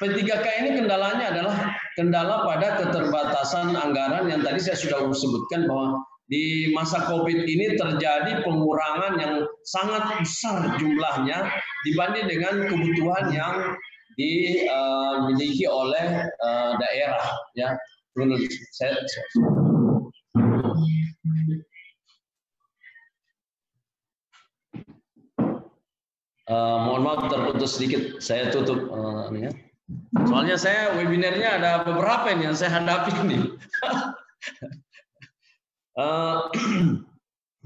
P3K ini kendalanya adalah kendala pada keterbatasan anggaran yang tadi saya sudah sebutkan, bahwa di masa COVID ini terjadi pengurangan yang sangat besar jumlahnya dibanding dengan kebutuhan yang dimiliki oleh daerah ya. Mohon maaf terputus sedikit, saya tutup ya. Soalnya saya webinarnya ada beberapa yang saya hadapi ini.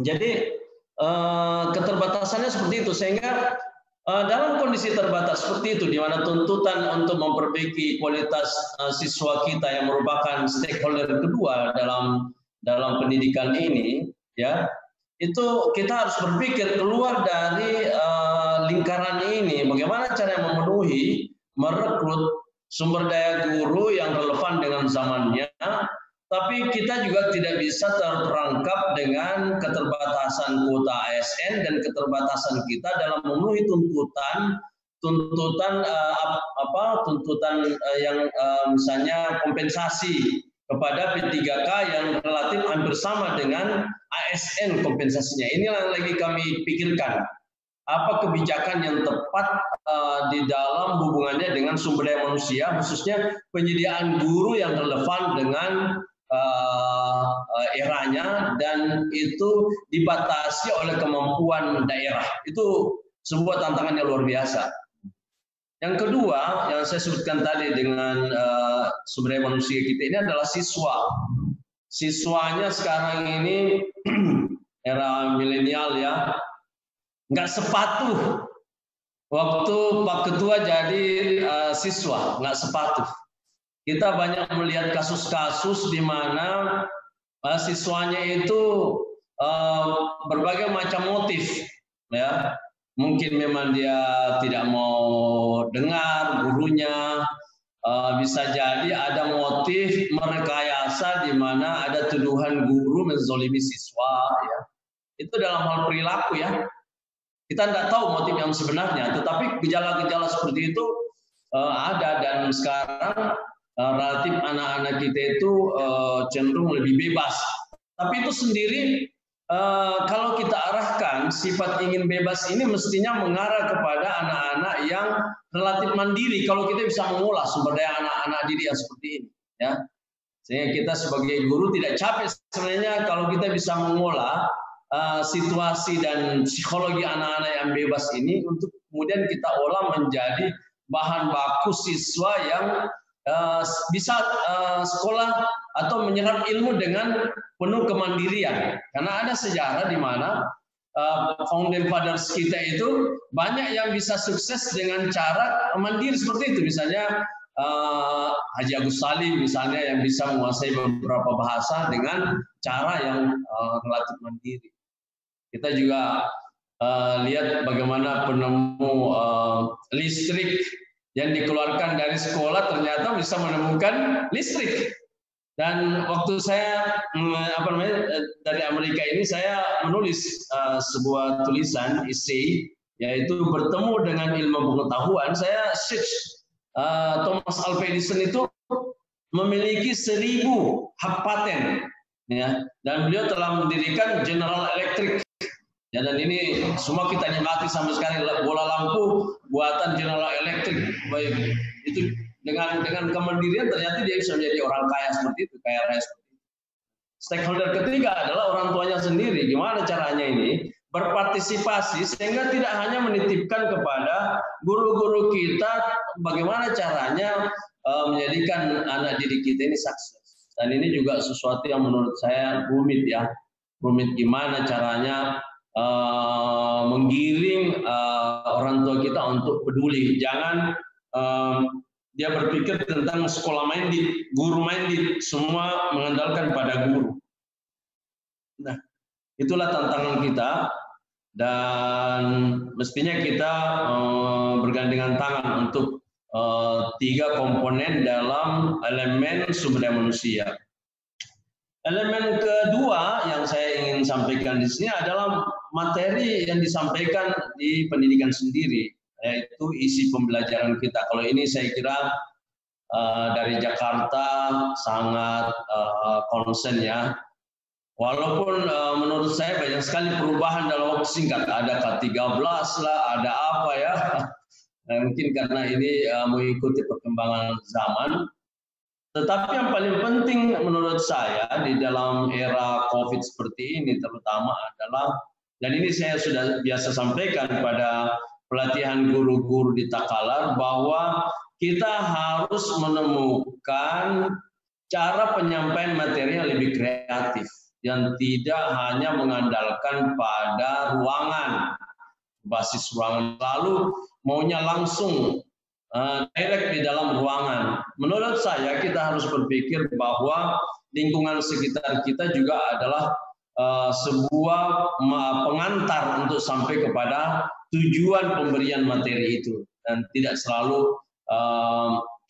Jadi keterbatasannya seperti itu, sehingga dalam kondisi terbatas seperti itu, di mana tuntutan untuk memperbaiki kualitas siswa kita yang merupakan stakeholder kedua dalam pendidikan ini, ya, itu kita harus berpikir keluar dari lingkaran ini, bagaimana cara memenuhi, merekrut sumber daya guru yang relevan dengan zamannya. Tapi kita juga tidak bisa terperangkap dengan keterbatasan kuota ASN dan keterbatasan kita dalam memenuhi tuntutan yang misalnya kompensasi kepada P3K yang relatif hampir sama dengan ASN kompensasinya. Inilah yang lagi kami pikirkan. Apa kebijakan yang tepat di dalam hubungannya dengan sumber daya manusia, khususnya penyediaan guru yang relevan dengan eranya, dan itu dibatasi oleh kemampuan daerah. Itu sebuah tantangan yang luar biasa. Yang kedua yang saya sebutkan tadi dengan sumber daya manusia kita ini adalah siswa. Siswanya sekarang ini era milenial ya, nggak sepatuh waktu Pak Ketua jadi siswa, nggak sepatuh. Kita banyak melihat kasus-kasus di mana siswanya itu berbagai macam motif, ya. Mungkin memang dia tidak mau dengar gurunya, bisa jadi ada motif merekayasa di mana ada tuduhan guru menzolimi siswa, ya. Itu dalam hal perilaku ya. Kita tidak tahu motif yang sebenarnya, tetapi gejala-gejala seperti itu ada, dan sekarang relatif anak-anak kita itu cenderung lebih bebas. Tapi itu sendiri kalau kita arahkan sifat ingin bebas ini mestinya mengarah kepada anak-anak yang relatif mandiri. Kalau kita bisa mengolah sumber daya anak-anak didik yang seperti ini, ya. Sehingga kita sebagai guru tidak capek sebenarnya kalau kita bisa mengolah situasi dan psikologi anak-anak yang bebas ini untuk kemudian kita olah menjadi bahan baku siswa yang bisa sekolah atau menyerap ilmu dengan penuh kemandirian. Karena ada sejarah di mana founding fathers kita itu banyak yang bisa sukses dengan cara mandiri seperti itu. Misalnya Haji Agus Salim misalnya yang bisa menguasai beberapa bahasa dengan cara yang relatif mandiri. Kita juga lihat bagaimana penemu listrik yang dikeluarkan dari sekolah ternyata bisa menemukan listrik. Dan waktu saya dari Amerika ini saya menulis sebuah tulisan essay yaitu bertemu dengan ilmu pengetahuan. Saya search Thomas Alva Edison itu memiliki 1000 hak paten, ya, dan beliau telah mendirikan General Electric. Ya, dan ini semua kita nikmati sampai sekarang, bola lampu buatan General Electric. Baik itu dengan kemandirian ternyata dia bisa menjadi orang kaya seperti itu, kaya raya seperti itu. Stakeholder ketiga adalah orang tuanya sendiri. Gimana caranya ini? Berpartisipasi sehingga tidak hanya menitipkan kepada guru-guru kita bagaimana caranya menjadikan anak didik kita ini sukses. Dan ini juga sesuatu yang menurut saya rumit, ya. Rumit gimana caranya menggiring orang tua kita untuk peduli. Jangan dia berpikir tentang sekolah minded, guru minded, semua mengandalkan pada guru. Nah, itulah tantangan kita. Dan mestinya kita bergandengan tangan untuk 3 komponen dalam elemen sumber daya manusia. Elemen kedua yang saya ingin sampaikan di sini adalah materi yang disampaikan di pendidikan sendiri, yaitu isi pembelajaran kita. Kalau ini saya kira dari Jakarta sangat concern, ya. Walaupun menurut saya banyak sekali perubahan dalam waktu singkat, ada K13 lah, ada apa, ya. Mungkin karena ini mengikuti perkembangan zaman. Tetapi yang paling penting menurut saya di dalam era COVID seperti ini terutama adalah, dan ini saya sudah biasa sampaikan pada pelatihan guru-guru di Takalar, bahwa kita harus menemukan cara penyampaian materi yang lebih kreatif, yang tidak hanya mengandalkan pada ruangan, basis ruangan, lalu maunya langsung direct di dalam ruangan. Menurut saya kita harus berpikir bahwa lingkungan sekitar kita juga adalah sebuah pengantar untuk sampai kepada tujuan pemberian materi itu, dan tidak selalu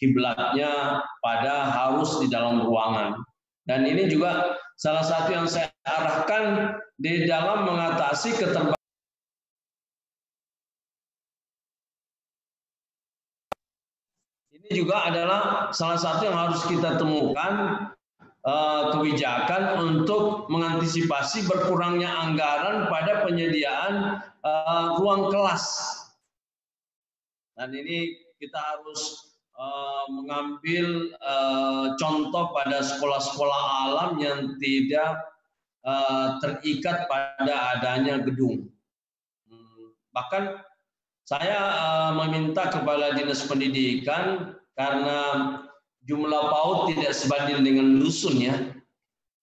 kiblatnya pada harus di dalam ruangan. Dan ini juga salah satu yang saya arahkan di dalam mengatasi keterbatasan. Ini juga adalah salah satu yang harus kita temukan kebijakan untuk mengantisipasi berkurangnya anggaran pada penyediaan ruang kelas. Dan ini kita harus mengambil contoh pada sekolah-sekolah alam yang tidak terikat pada adanya gedung. Bahkan saya meminta kepada Dinas Pendidikan, karena jumlah PAUD tidak sebanding dengan dusun, ya.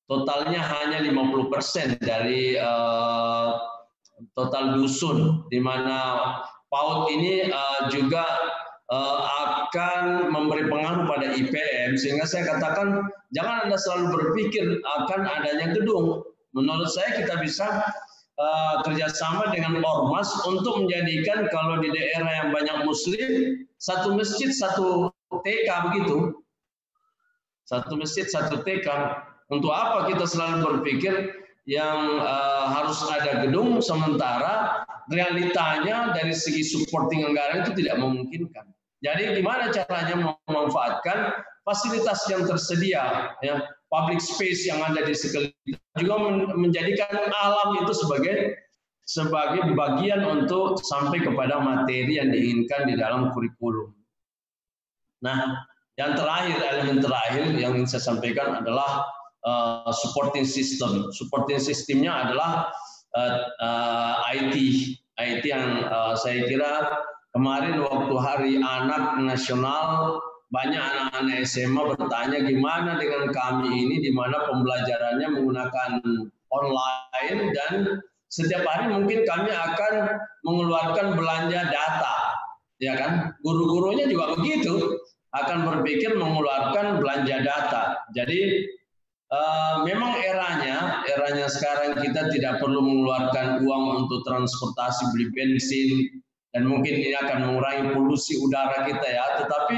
Totalnya hanya 50% dari total dusun, di mana PAUD ini juga akan memberi pengaruh pada IPM, sehingga saya katakan jangan Anda selalu berpikir akan adanya gedung. Menurut saya kita bisa kerjasama dengan ormas untuk menjadikan, kalau di daerah yang banyak muslim, satu masjid satu TK begitu, satu masjid satu TK. Untuk apa kita selalu berpikir yang harus ada gedung, sementara realitanya dari segi supporting anggaran itu tidak memungkinkan. Jadi gimana caranya memanfaatkan fasilitas yang tersedia, ya, public space yang ada di sekeliling, juga menjadikan alam itu sebagai bagian untuk sampai kepada materi yang diinginkan di dalam kurikulum. Nah, Yang terakhir, elemen terakhir yang ingin saya sampaikan adalah supporting system. Supporting systemnya adalah IT. IT yang saya kira kemarin waktu Hari Anak Nasional, banyak anak-anak SMA bertanya gimana dengan kami ini, di mana pembelajarannya menggunakan online dan setiap hari mungkin kami akan mengeluarkan belanja data, ya kan? Guru-gurunya juga begitu, akan berpikir mengeluarkan belanja data. Jadi memang eranya sekarang kita tidak perlu mengeluarkan uang untuk transportasi, beli bensin, dan mungkin ini akan mengurangi polusi udara kita ya. Tetapi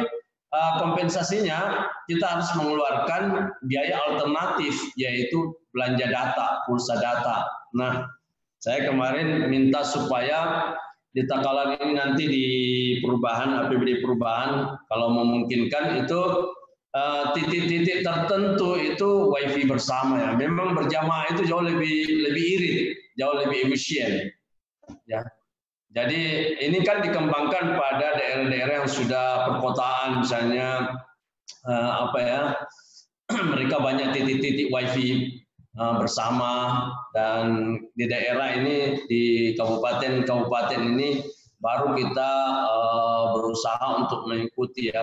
kompensasinya kita harus mengeluarkan biaya alternatif, yaitu belanja data, pulsa data. Nah, saya kemarin minta supaya di Takalar ini nanti di perubahan, APBD perubahan, kalau memungkinkan itu titik-titik tertentu itu wifi bersama ya. Memang berjamaah itu jauh lebih irit, jauh lebih efisien. Ya. Jadi ini kan dikembangkan pada daerah-daerah yang sudah perkotaan, misalnya mereka banyak titik-titik wifi bersama, dan di daerah ini, di kabupaten-kabupaten ini baru kita berusaha untuk mengikuti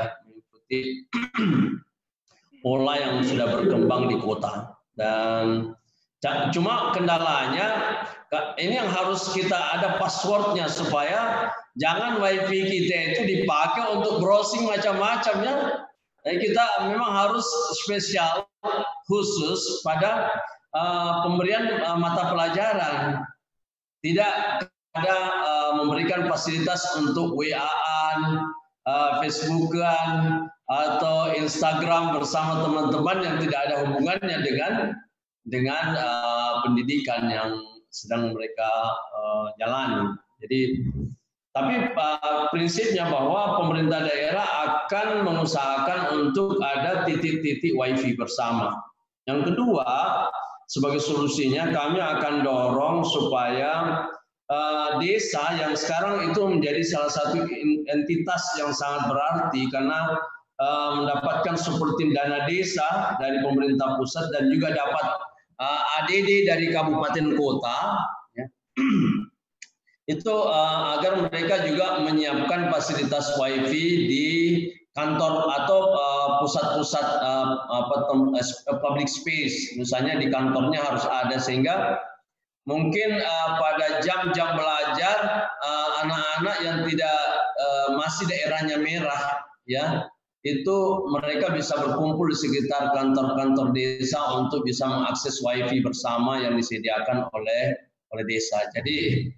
pola yang sudah berkembang di kota. Dan cuma kendalanya ini yang harus kita ada passwordnya, supaya jangan wifi kita itu dipakai untuk browsing macam-macam ya. Kita memang harus spesial khusus pada pemberian mata pelajaran. Tidak ada memberikan fasilitas untuk WA-an, Facebook-an, atau Instagram bersama teman-teman yang tidak ada hubungannya dengan pendidikan yang sedang mereka jalani. Jadi, tapi prinsipnya bahwa pemerintah daerah akan mengusahakan untuk ada titik-titik wifi bersama. Yang kedua, sebagai solusinya kami akan dorong supaya desa yang sekarang itu menjadi salah satu entitas yang sangat berarti karena mendapatkan supporting dana desa dari pemerintah pusat dan juga dapat ADD dari kabupaten kota, ya. Itu agar mereka juga menyiapkan fasilitas wifi di kantor atau pusat-pusat public space, misalnya di kantornya harus ada, sehingga mungkin pada jam-jam belajar anak-anak yang tidak masih daerahnya merah, ya, itu mereka bisa berkumpul di sekitar kantor-kantor desa untuk bisa mengakses wifi bersama yang disediakan oleh desa. Jadi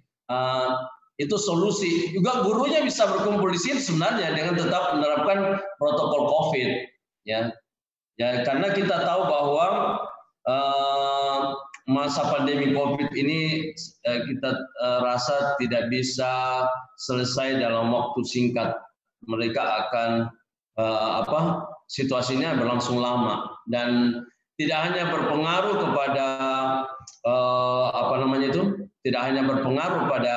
itu solusi. Juga gurunya bisa berkumpul di sini sebenarnya dengan tetap menerapkan protokol COVID, ya. Ya, karena kita tahu bahwa masa pandemi COVID ini kita rasa tidak bisa selesai dalam waktu singkat. Mereka akan situasinya berlangsung lama dan tidak hanya berpengaruh kepada tidak hanya berpengaruh pada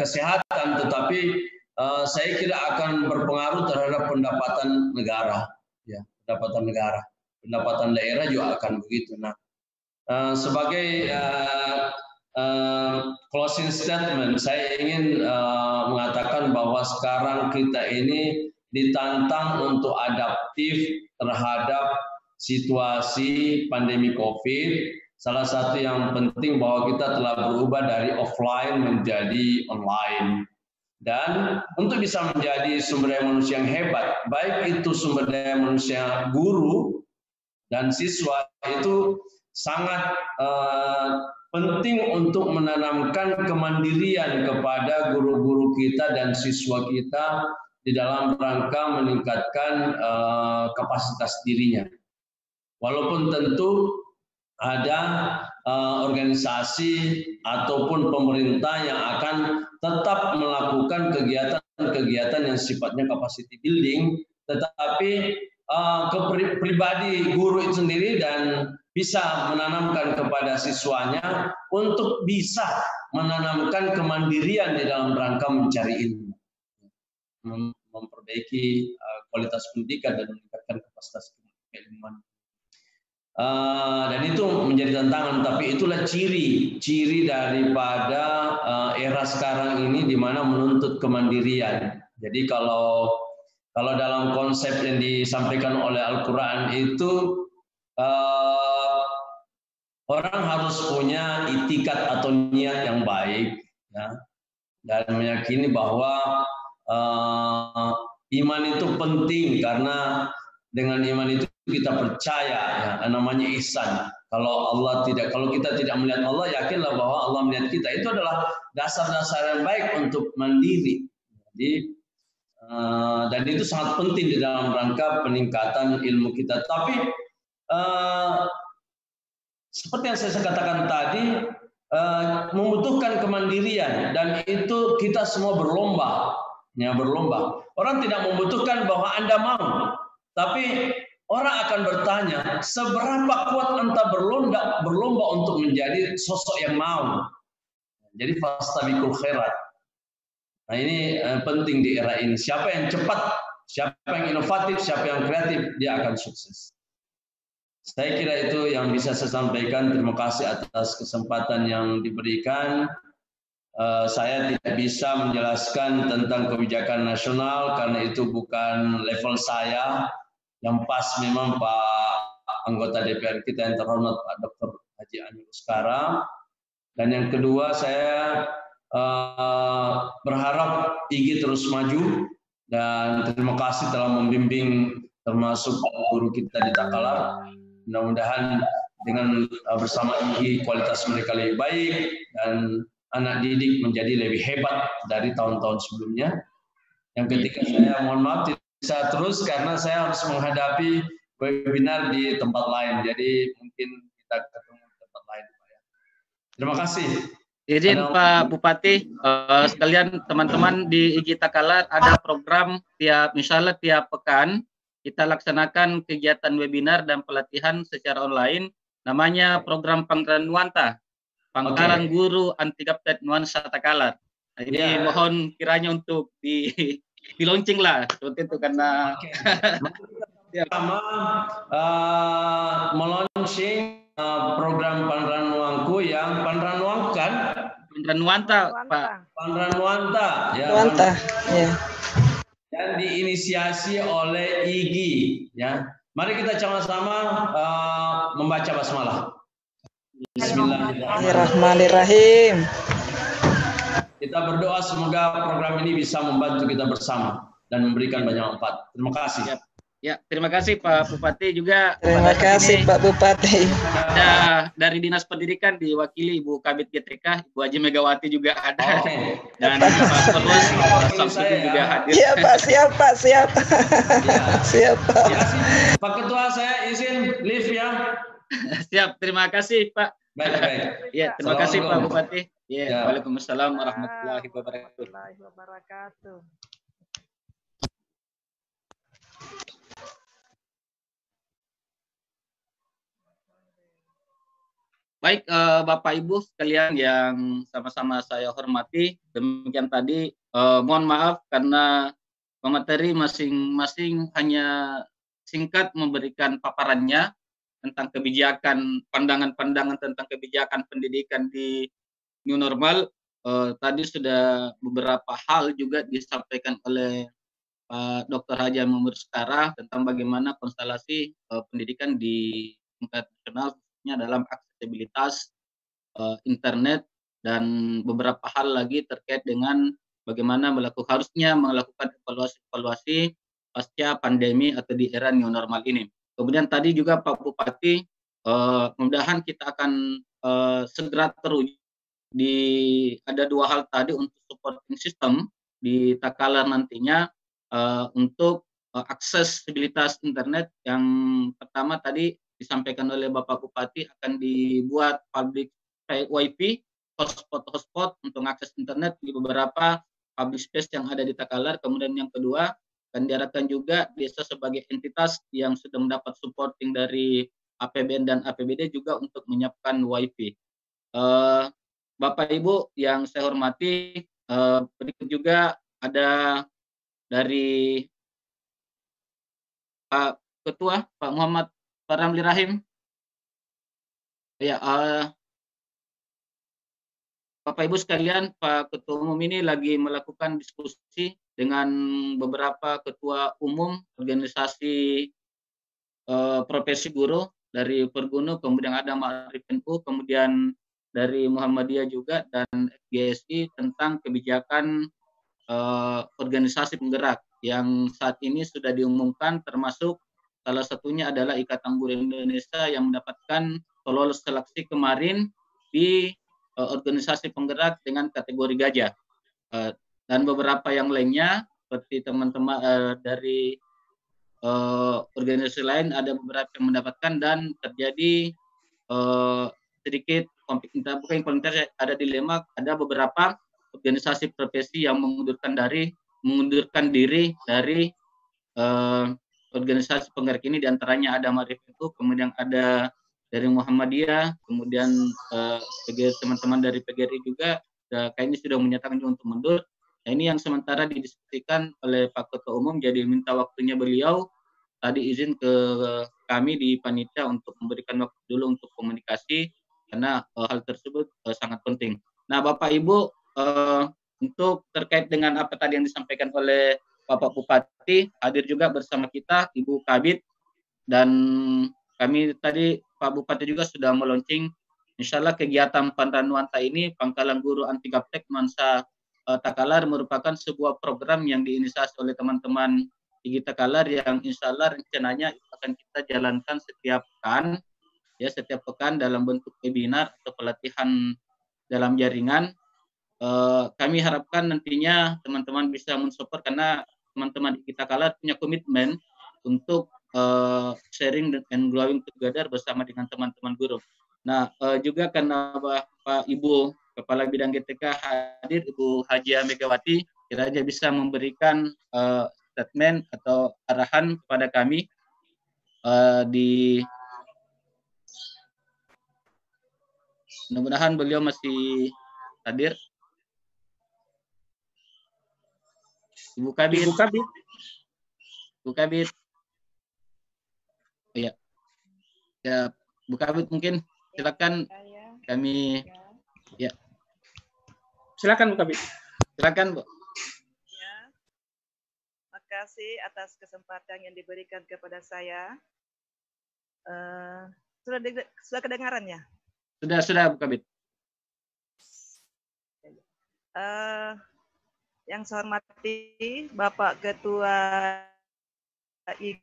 kesehatan, tetapi saya kira akan berpengaruh terhadap pendapatan negara, ya, pendapatan daerah juga akan begitu. Nah, sebagai closing statement, saya ingin mengatakan bahwa sekarang kita ini ditantang untuk adaptif terhadap situasi pandemi COVID. Salah satu yang penting bahwa kita telah berubah dari offline menjadi online. Dan untuk bisa menjadi sumber daya manusia yang hebat, baik itu sumber daya manusia guru dan siswa, itu sangat penting untuk menanamkan kemandirian kepada guru-guru kita dan siswa kita di dalam rangka meningkatkan kapasitas dirinya. Walaupun tentu ada organisasi ataupun pemerintah yang akan tetap melakukan kegiatan-kegiatan yang sifatnya capacity building, tetapi pribadi guru itu sendiri dan bisa menanamkan kepada siswanya untuk bisa menanamkan kemandirian di dalam rangka mencari ilmu, memperbaiki kualitas pendidikan dan meningkatkan kapasitas keilmuan. Dan itu menjadi tantangan, tapi itulah ciri daripada era sekarang ini di mana menuntut kemandirian. Jadi kalau dalam konsep yang disampaikan oleh Al-Quran itu orang harus punya itikat atau niat yang baik, ya, dan meyakini bahwa iman itu penting karena dengan iman itu kita percaya, ya, namanya ihsan. Kalau kita tidak melihat Allah, yakinlah bahwa Allah melihat kita. Itu adalah dasar-dasar yang baik untuk mandiri. Jadi dan itu sangat penting di dalam rangka peningkatan ilmu kita. Tapi seperti yang saya katakan tadi, membutuhkan kemandirian dan itu kita semua berlomba, ya, berlomba. Orang tidak membutuhkan bahwa Anda mau, tapi orang akan bertanya, seberapa kuat Anda berlomba untuk menjadi sosok yang mau. Jadi fastabiqul khairat. Nah, ini penting di era ini. Siapa yang cepat, siapa yang inovatif, siapa yang kreatif, dia akan sukses. Saya kira itu yang bisa saya sampaikan. Terima kasih atas kesempatan yang diberikan. Saya tidak bisa menjelaskan tentang kebijakan nasional karena itu bukan level saya. Yang pas memang Pak anggota DPR kita yang terhormat Pak Dr. Haji Amir Uskara. Dan yang kedua, saya berharap IG terus maju dan terima kasih telah membimbing termasuk guru kita di Takalar. Mudah-mudahan dengan bersama IG kualitas mereka lebih baik dan anak didik menjadi lebih hebat dari tahun-tahun sebelumnya. Yang ketiga, saya mohon maaf tidak bisa terus karena saya harus menghadapi webinar di tempat lain. Jadi mungkin kita ketemu di tempat lain. Terima kasih. Izin Pak Bupati, sekalian teman-teman di IG Takalar ada program misalnya tiap pekan kita laksanakan kegiatan webinar dan pelatihan secara online, namanya program Pangkalan Nuanta, Pangkalan Guru Anti Gaptek Nuansa Takalar. Nah, ini mohon kiranya untuk di launching lah, seperti itu karena pertama melaunching program Panran Nuangku yang Panran Nuang kan? Panran Nuanta, Pak. Panran Nuanta, ya. Nuanta, ya. Dan diinisiasi oleh IG, ya. Mari kita sama-sama membaca basmalah. Bismillahirrahmanirrahim. Kita berdoa semoga program ini bisa membantu kita bersama dan memberikan banyak manfaat. Terima kasih. Ya, terima kasih Pak Bupati juga. Terima kasih Pak Bupati. Ada dari Dinas Pendidikan diwakili Ibu Kabid GTK, Ibu Haji Megawati juga ada. Dan Pak Perwas, Pak Samsudin juga hadir. Iya Pak, siap Pak, siap. Siap Pak. Ya, Pak Ketua, saya izin live ya. Siap, terima kasih Pak. Baik. Ya, terima kasih Pak Bupati. Ya, Waalaikumsalam warahmatullahi wabarakatuh. Baik, Bapak Ibu sekalian yang sama-sama saya hormati, demikian tadi mohon maaf karena pemateri masing-masing hanya singkat memberikan paparannya tentang kebijakan, pandangan-pandangan tentang kebijakan pendidikan di new normal. Tadi sudah beberapa hal juga disampaikan oleh Pak Dr. Haji Amir Uskara tentang bagaimana konstelasi pendidikan di tingkat nasional dalam aksesibilitas internet dan beberapa hal lagi terkait dengan bagaimana harusnya melakukan evaluasi pasca pandemi atau di era new normal ini. Kemudian tadi juga Pak Bupati, mudah-mudahan kita akan segera terwujud ada dua hal tadi untuk supporting system di Takalar nantinya untuk aksesibilitas internet. Yang pertama tadi disampaikan oleh Bapak Bupati akan dibuat public WiFi hotspot untuk akses internet di beberapa public space yang ada di Takalar. Kemudian yang kedua akan diharapkan juga desa sebagai entitas yang sudah mendapat supporting dari APBN dan APBD juga untuk menyiapkan WiFi. Bapak Ibu yang saya hormati, berikut juga ada dari Pak Ketua, Pak Muhammad Ramli Rahim. Ya, Bapak Ibu sekalian, Pak Ketua Umum ini lagi melakukan diskusi dengan beberapa ketua umum organisasi profesi guru dari Pergunu, kemudian ada Ma'arif NU, kemudian dari Muhammadiyah juga, dan FGSI tentang kebijakan organisasi penggerak yang saat ini sudah diumumkan, termasuk salah satunya adalah Ikatan Guru Indonesia yang mendapatkan lolos seleksi kemarin di organisasi penggerak dengan kategori gajah, dan beberapa yang lainnya seperti teman-teman dari organisasi lain ada beberapa yang mendapatkan, dan terjadi sedikit konflik, ada dilema, ada beberapa organisasi profesi yang mengundurkan diri dari organisasi penggerak ini, diantaranya ada Ma'arif itu, kemudian ada dari Muhammadiyah, kemudian teman-teman dari PGRI juga kayaknya sudah menyatakan untuk mundur. Nah, ini yang sementara didiskusikan oleh Pak Ketua Umum, jadi minta waktunya beliau tadi izin ke kami di panitia untuk memberikan waktu dulu untuk komunikasi, karena hal tersebut sangat penting. Nah, Bapak Ibu, untuk terkait dengan apa tadi yang disampaikan oleh Bapak Bupati, hadir juga bersama kita Ibu Kabid, dan kami tadi Pak Bupati juga sudah meluncing. Insya Allah kegiatan Panranuanta ini, Pangkalan Guru Anti Gaptek Nuansa Takalar, merupakan sebuah program yang diinisiasi oleh teman-teman IG Takalar, yang insya Allah rencananya akan kita jalankan setiap pekan dalam bentuk webinar atau pelatihan dalam jaringan. Kami harapkan nantinya teman-teman bisa mensupport, karena teman-teman kita Takalar punya komitmen untuk sharing and growing together bersama dengan teman-teman guru. Nah, juga karena Pak Ibu Kepala Bidang GTK hadir, Ibu Hajia Megawati, kiranya bisa memberikan statement atau arahan kepada kami mudah-mudahan beliau masih hadir. Ibu Kabid. Oh, ya. Ya, Bu Kabid mungkin silakan kami ya. Silakan Bu Kabid. Silakan, Bu. Ya. Makasih atas kesempatan yang diberikan kepada saya. Sudah kedengaran ya? Sudah Bu Kabid. Yang saya hormati Bapak Ketua IG,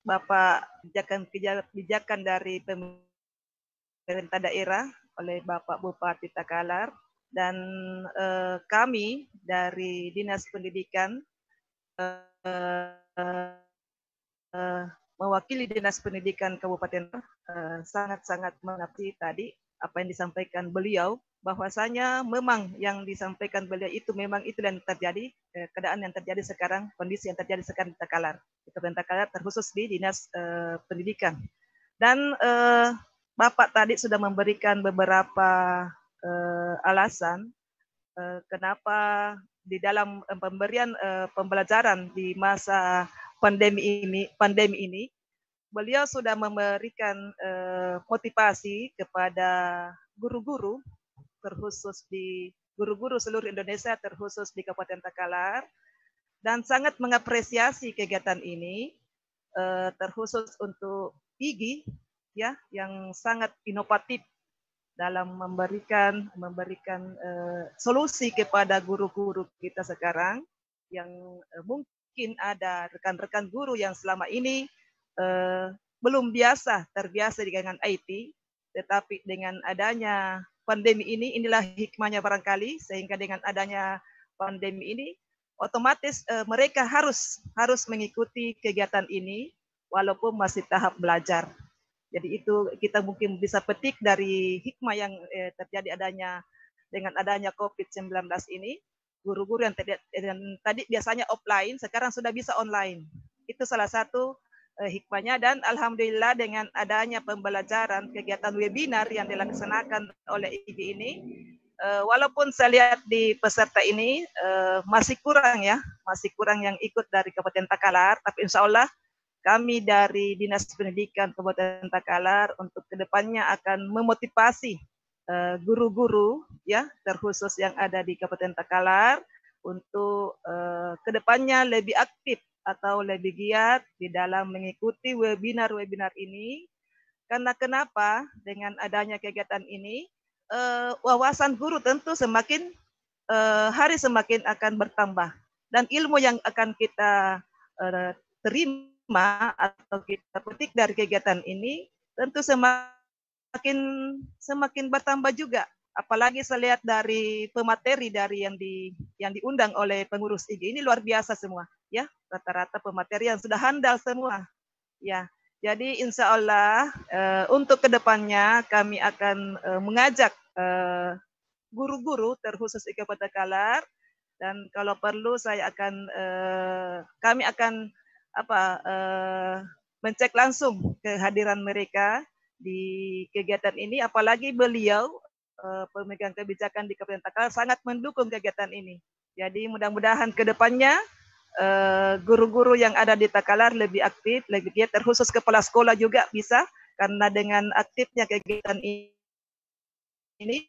Bapak kebijakan dari pemerintah daerah oleh Bapak Bupati Takalar, dan kami dari Dinas Pendidikan mewakili Dinas Pendidikan Kabupaten sangat-sangat mengerti tadi apa yang disampaikan beliau, bahwasanya memang yang disampaikan beliau itu memang itu yang terjadi, keadaan yang terjadi sekarang, kondisi yang terjadi sekarang di Takalar, di Kabupaten Takalar, terkhusus di Dinas Pendidikan. Dan Bapak tadi sudah memberikan beberapa alasan kenapa di dalam pemberian pembelajaran di masa pandemi ini, beliau sudah memberikan motivasi kepada guru-guru, terkhusus di guru-guru seluruh Indonesia, terkhusus di Kabupaten Takalar, dan sangat mengapresiasi kegiatan ini, terkhusus untuk IG, ya, yang sangat inovatif dalam memberikan solusi kepada guru-guru kita sekarang, yang mungkin ada rekan-rekan guru yang selama ini belum terbiasa dengan IT, tetapi dengan adanya pandemi ini, inilah hikmahnya barangkali, sehingga dengan adanya pandemi ini otomatis mereka harus mengikuti kegiatan ini walaupun masih tahap belajar. Jadi itu kita mungkin bisa petik dari hikmah yang terjadi dengan adanya COVID-19 ini. Guru-guru yang tadi biasanya offline sekarang sudah bisa online. Itu salah satu hikmahnya, dan alhamdulillah dengan adanya pembelajaran kegiatan webinar yang dilaksanakan oleh IG ini, walaupun saya lihat di peserta ini masih kurang yang ikut dari Kabupaten Takalar, tapi insya Allah kami dari Dinas Pendidikan Kabupaten Takalar untuk kedepannya akan memotivasi guru-guru ya terkhusus yang ada di Kabupaten Takalar untuk kedepannya lebih aktif atau lebih giat di dalam mengikuti webinar-webinar ini. Karena kenapa? Dengan adanya kegiatan ini, wawasan guru tentu semakin hari semakin akan bertambah, dan ilmu yang akan kita terima atau kita petik dari kegiatan ini tentu semakin bertambah juga. Apalagi saya lihat dari pemateri dari yang diundang oleh pengurus IG ini luar biasa semua ya, rata-rata pemateri yang sudah handal semua ya. Jadi insya Allah untuk kedepannya kami akan mengajak guru-guru terkhusus Kabupaten Takalar, dan kalau perlu kami akan mencek langsung kehadiran mereka di kegiatan ini, apalagi beliau pemegang kebijakan di Kabupaten Takalar sangat mendukung kegiatan ini. Jadi mudah-mudahan ke depannya guru-guru yang ada di Takalar lebih aktif, lebih giat, terkhusus kepala sekolah juga bisa, karena dengan aktifnya kegiatan ini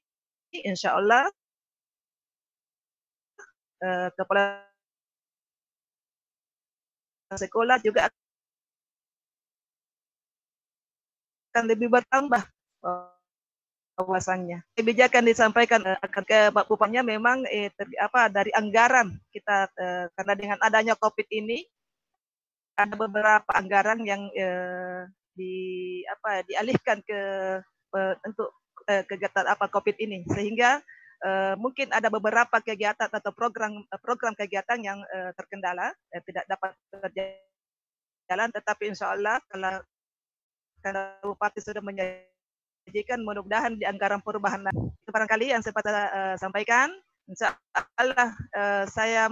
insya Allah kepala sekolah juga akan lebih bertambah wawasannya. Kebijakan disampaikan akan ke Pak Bupatinya memang dari anggaran kita, karena dengan adanya COVID ini ada beberapa anggaran yang dialihkan untuk kegiatan COVID ini, sehingga mungkin ada beberapa kegiatan atau program kegiatan yang terkendala, tidak dapat berjalan, tetapi insya Allah kalau Bupati sudah menjanjikan, mudah-mudahan di anggaran perubahan itu barangkali yang saya sampaikan. Insya Allah saya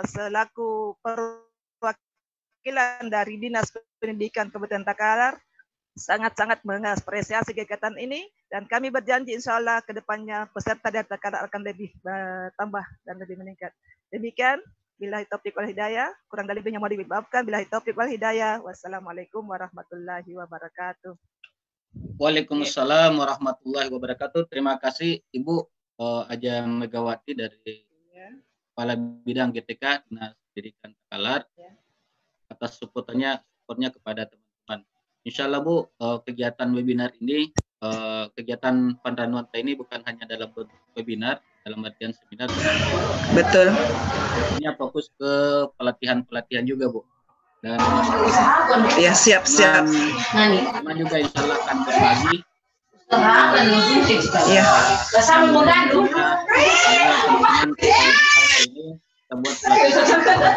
selaku perwakilan dari Dinas Pendidikan Kabupaten Takalar sangat-sangat mengapresiasi kegiatan ini, dan kami berjanji insya Allah ke depannya peserta dari Takalar akan lebih bertambah dan lebih meningkat. Demikian, billahi taufiq wal hidayah, kurang dari lebihnya mohon dimaafkan. Billahi taufiq wal hidayah. Wassalamualaikum warahmatullahi wabarakatuh. Waalaikumsalam warahmatullahi wabarakatuh. Terima kasih Ibu Aja Megawati dari Kepala Bidang GTK Dinas Pendidikan Takalar atas supportnya kepada teman-teman. Insya Allah Bu, kegiatan webinar ini, kegiatan Panranuanta ini bukan hanya dalam webinar, dalam artian seminar. Betul. Ini fokus ke pelatihan juga Bu. Dan ya siap. Teman juga insya Allah akan berbagi. Ya. Ini kita buat pelatihan.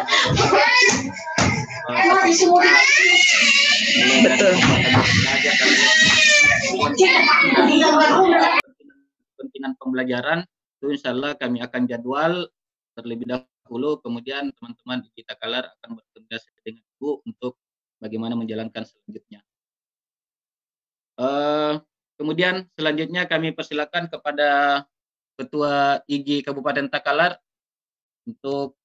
Betul. Kepentingan pembelajaran itu insya Allah kami akan jadwal terlebih dahulu, kemudian teman-teman di Takalar akan berkoordinasi dengan Ibu untuk bagaimana menjalankan selanjutnya. Kemudian selanjutnya kami persilakan kepada Ketua IG Kabupaten Takalar untuk,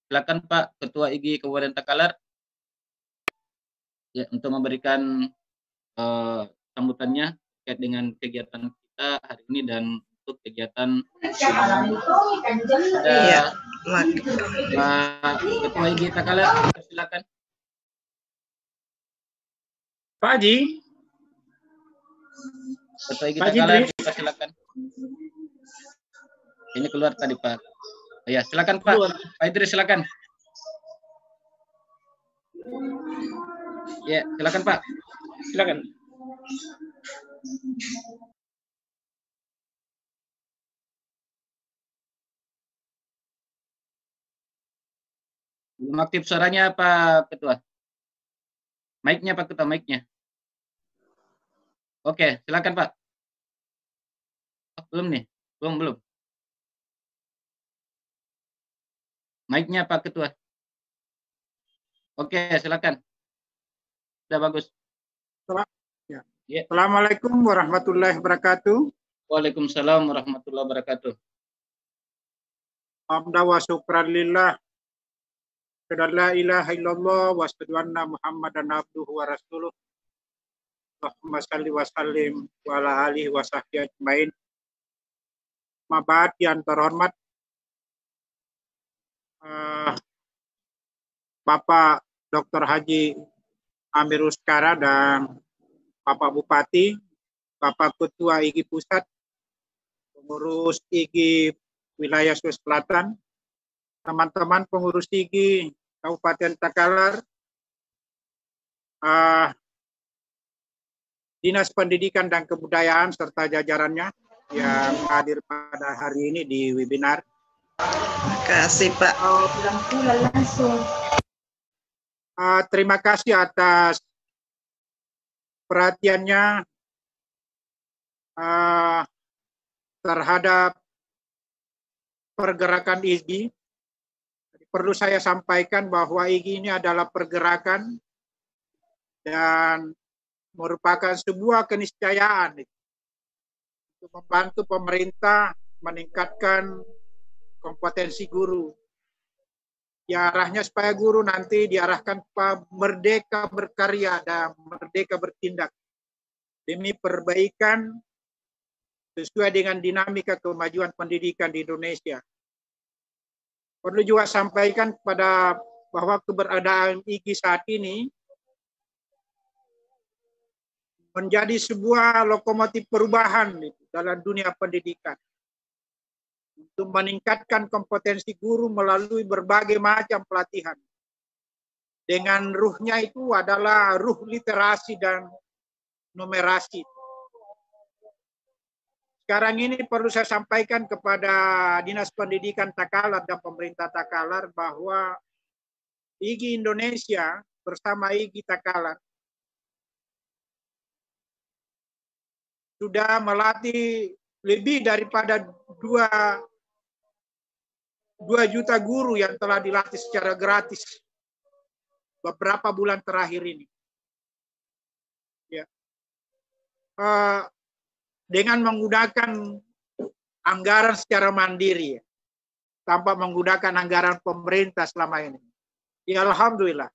silakan Pak Ketua IG Kabupaten Takalar ya, untuk memberikan sambutannya terkait dengan kegiatan kita hari ini dan untuk kegiatan Pak Ketua IG Takalar, silakan. Pak Haji. Ketua IG Takalar, silakan. Ini keluar tadi Pak. Ya, silakan Pak. Pak Idris, silakan. Ya, silakan Pak. Silakan. Belum aktif suaranya Pak Ketua. Mic-nya Pak Ketua, mic-nya. Oke, silakan Pak. Oh, belum nih, belum. Mic-nya Pak Ketua. Oke, silakan. Sudah bagus. Ya. Ya. Assalamualaikum warahmatullahi wabarakatuh. Waalaikumsalam warahmatullahi wabarakatuh. Hamda wa syukran lillah. Asyhadu an la ilaha illallah wa asyhadu anna Muhammadan abduhu wa rasuluh. Allahumma shalli wa sallim wa ala alihi wa sahbihi ajmain. Mabad yang terhormat Bapak Dr. Haji Amirus Kara dan Bapak Bupati, Bapak Ketua IGI Pusat, pengurus IGI Wilayah Sulawesi Selatan, teman-teman pengurus IGI Kabupaten Takalar, Dinas Pendidikan dan Kebudayaan serta jajarannya yang hadir pada hari ini di webinar. Terima kasih Pak. Terima kasih atas perhatiannya terhadap pergerakan IGI. Perlu saya sampaikan bahwa IGI ini adalah pergerakan dan merupakan sebuah keniscayaan untuk membantu pemerintah meningkatkan kompetensi guru. Ya, arahnya supaya guru nanti diarahkan merdeka berkarya dan merdeka bertindak demi perbaikan sesuai dengan dinamika kemajuan pendidikan di Indonesia. Perlu juga sampaikan kepada bahwa keberadaan IGI saat ini menjadi sebuah lokomotif perubahan dalam dunia pendidikan untuk meningkatkan kompetensi guru melalui berbagai macam pelatihan. Dengan ruhnya itu adalah ruh literasi dan numerasi. Sekarang ini perlu saya sampaikan kepada Dinas Pendidikan Takalar dan pemerintah Takalar bahwa IGI Indonesia bersama IGI Takalar sudah melatih lebih daripada 2 juta guru yang telah dilatih secara gratis beberapa bulan terakhir ini. Ya. Dengan menggunakan anggaran secara mandiri, tanpa menggunakan anggaran pemerintah selama ini. Ya, alhamdulillah.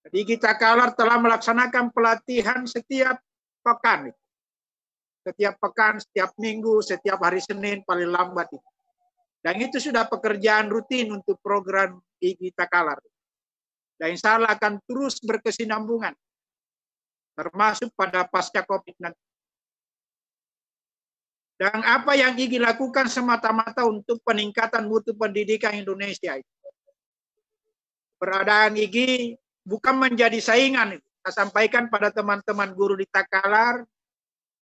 Jadi kita Takalar telah melaksanakan pelatihan setiap pekan. Setiap pekan, setiap minggu, setiap hari Senin paling lambat. Dan itu sudah pekerjaan rutin untuk program IGI Takalar. Dan insya Allah akan terus berkesinambungan. Termasuk pada pasca COVID nanti. Dan apa yang IGI lakukan semata-mata untuk peningkatan mutu pendidikan Indonesia. Peradaan IGI bukan menjadi saingan. Saya sampaikan pada teman-teman guru di Takalar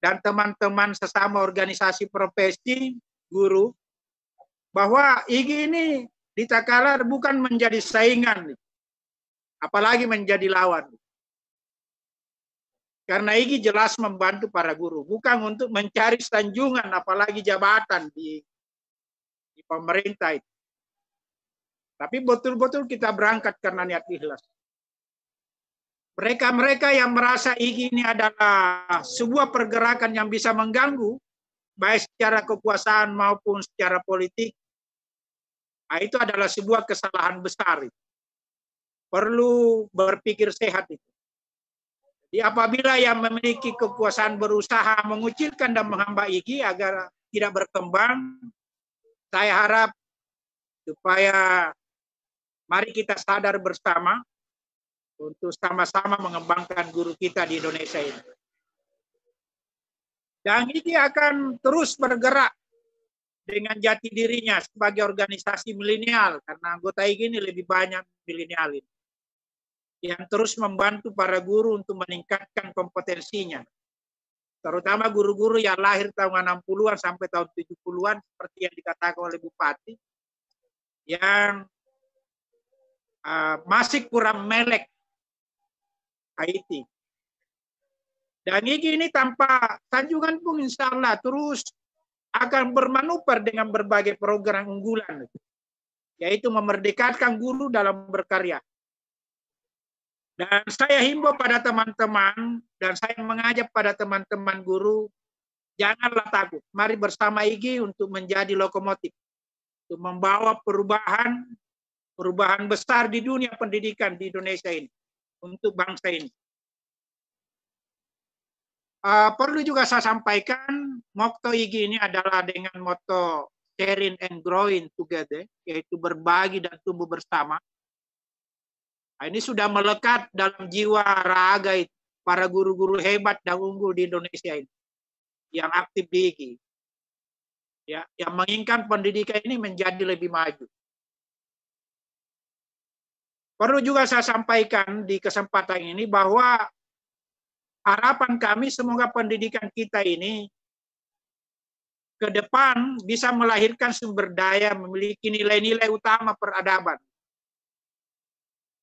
dan teman-teman sesama organisasi profesi guru bahwa IGI ini di Takalar bukan menjadi saingan, apalagi menjadi lawan. Karena IGI jelas membantu para guru, bukan untuk mencari sanjungan, apalagi jabatan di pemerintah itu. Tapi betul-betul kita berangkat karena niat ikhlas. Mereka-mereka yang merasa IGI ini adalah sebuah pergerakan yang bisa mengganggu, baik secara kekuasaan maupun secara politik, nah, itu adalah sebuah kesalahan besar. Perlu berpikir sehat itu. Jadi apabila yang memiliki kekuasaan berusaha mengucilkan dan menghambat IGI agar tidak berkembang, saya harap supaya mari kita sadar bersama untuk sama-sama mengembangkan guru kita di Indonesia ini. Dan IGI akan terus bergerak dengan jati dirinya sebagai organisasi milenial, karena anggota IGI ini lebih banyak milenial ini, yang terus membantu para guru untuk meningkatkan kompetensinya. Terutama guru-guru yang lahir tahun 60-an sampai tahun 70-an, seperti yang dikatakan oleh Bupati, yang masih kurang melek IT. Dan IGI ini tanpa sanjungan pun insya Allah terus akan bermanuver dengan berbagai program unggulan, yaitu memerdekakan guru dalam berkarya. Dan saya himbau pada teman-teman dan saya mengajak pada teman-teman guru, janganlah takut. Mari bersama IGI untuk menjadi lokomotif, untuk membawa perubahan besar di dunia pendidikan di Indonesia ini, untuk bangsa ini. Perlu juga saya sampaikan, motto IGI ini adalah dengan motto sharing and growing together, yaitu berbagi dan tumbuh bersama. Nah, ini sudah melekat dalam jiwa raga itu, para guru-guru hebat dan unggul di Indonesia ini, yang aktif di IGI. Ya, yang menginginkan pendidikan ini menjadi lebih maju. Perlu juga saya sampaikan di kesempatan ini bahwa harapan kami semoga pendidikan kita ini ke depan bisa melahirkan sumber daya, memiliki nilai-nilai utama peradaban.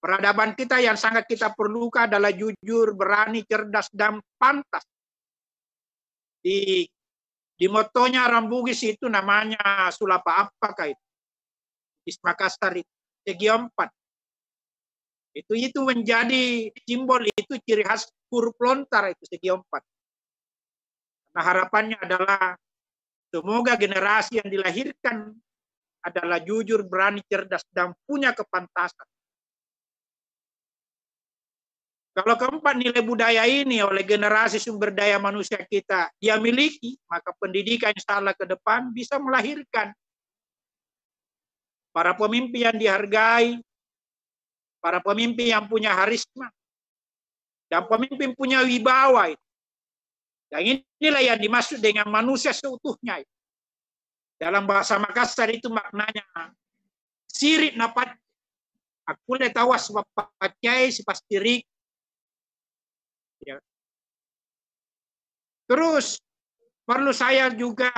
Peradaban kita yang sangat kita perlukan adalah jujur, berani, cerdas, dan pantas. Di motonya Rambugis itu namanya Sulapa apakah itu? Di Makassar itu, segi 4. Itu menjadi simbol, itu ciri khas huruf lontar itu segi 4. Nah, harapannya adalah semoga generasi yang dilahirkan adalah jujur, berani, cerdas, dan punya kepantasan. Kalau keempat, nilai budaya ini oleh generasi sumber daya manusia kita dia miliki, maka pendidikan insya Allah ke depan bisa melahirkan para pemimpin yang dihargai, para pemimpin yang punya harisma, dan pemimpin punya wibawa. Dan inilah yang dimaksud dengan manusia seutuhnya. Dalam bahasa Makassar itu maknanya sirit napat aku le tawas pacai si pastirik. Ya. Terus perlu saya juga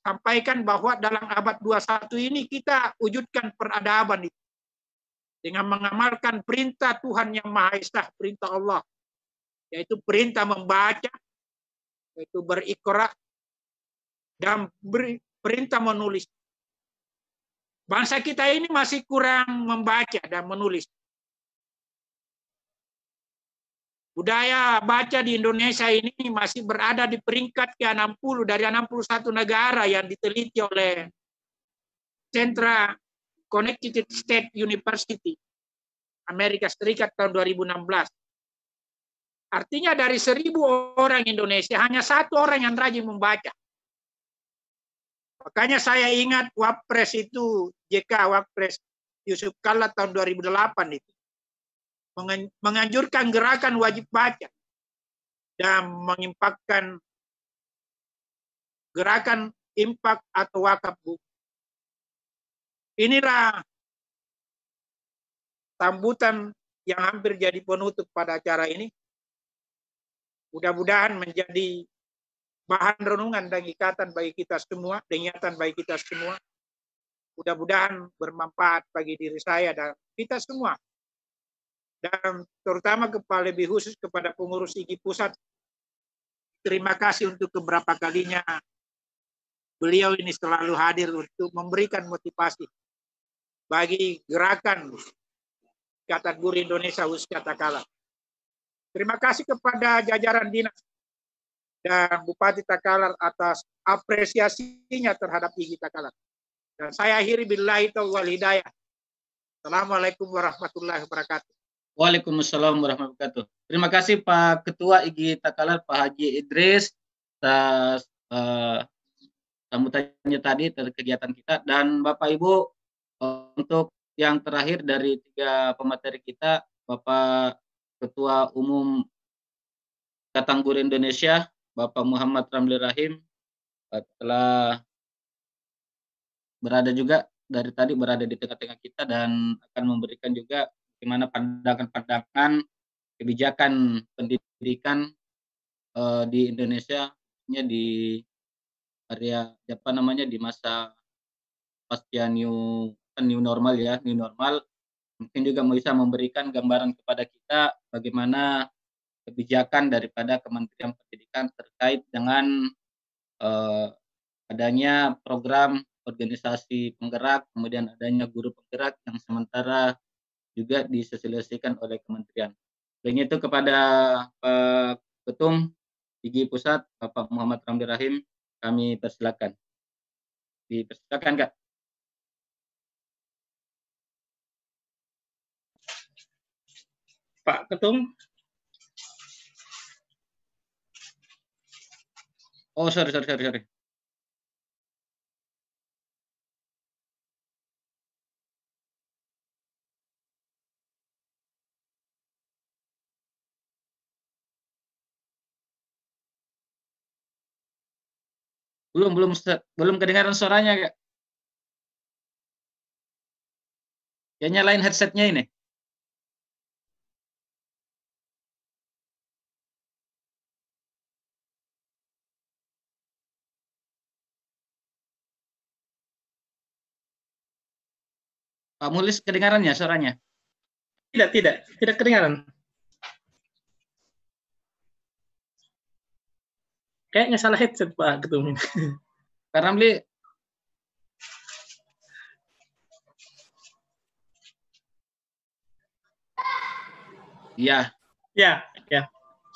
sampaikan bahwa dalam abad 21 ini kita wujudkan peradaban itu dengan mengamalkan perintah Tuhan yang Maha Esa, perintah Allah, yaitu perintah membaca, yaitu berikra, dan perintah menulis. Bangsa kita ini masih kurang membaca dan menulis. Budaya baca di Indonesia ini masih berada di peringkat ke-60 dari 61 negara yang diteliti oleh Sentra Connecticut State University, Amerika Serikat tahun 2016. Artinya dari 1.000 orang Indonesia, hanya 1 orang yang rajin membaca. Makanya saya ingat Wapres itu, JK Wapres Yusuf Kalla tahun 2008 itu. Menganjurkan gerakan wajib baca dan mengimpakkan gerakan impak atau wakaf buku. Inilah sambutan yang hampir jadi penutup pada acara ini. Mudah-mudahan menjadi bahan renungan dan ikatan bagi kita semua, ingatan bagi kita semua. Mudah-mudahan bermanfaat bagi diri saya dan kita semua. Dan terutama lebih khusus kepada pengurus IGI Pusat. Terima kasih untuk keberapa kalinya beliau ini selalu hadir untuk memberikan motivasi bagi gerakan Ikatan Guru Indonesia khususnya Takalar. Terima kasih kepada jajaran dinas dan Bupati Takalar atas apresiasinya terhadap IGI Takalar. Dan saya akhiri billahi taufiq wal hidayah. Assalamualaikum warahmatullahi wabarakatuh. Waalaikumsalam warahmatullahi wabarakatuh. Terima kasih Pak Ketua IGI Takalar, Pak Haji Idris, atas sambutannya tadi dari kegiatan kita. Dan Bapak Ibu, untuk yang terakhir dari 3 pemateri kita, Bapak Ketua Umum Ikatan Guru Indonesia, Bapak Muhammad Ramli Rahim, telah berada juga dari tadi berada di tengah-tengah kita dan akan memberikan juga bagaimana pandangan-pandangan kebijakan pendidikan di Indonesia, di area apa namanya di masa pasca new normal ya, new normal. Mungkin juga bisa memberikan gambaran kepada kita bagaimana kebijakan daripada Kementerian Pendidikan terkait dengan adanya program organisasi penggerak, kemudian adanya guru penggerak yang sementara juga disosialisasikan oleh kementerian. Selain itu kepada Pak Ketum IGI Pusat, Bapak Muhammad Ramli Rahim, kami persilakan. Dipersilakan, Kak. Pak Ketum. Oh, sorry. Belum kedengaran suaranya, Kak. Ya, nyalain headsetnya ini. Pak Mulis kedengarannya suaranya? Tidak kedengaran. Kayaknya salah headset Pak Ketum. Pak Ramli. Iya. Ya,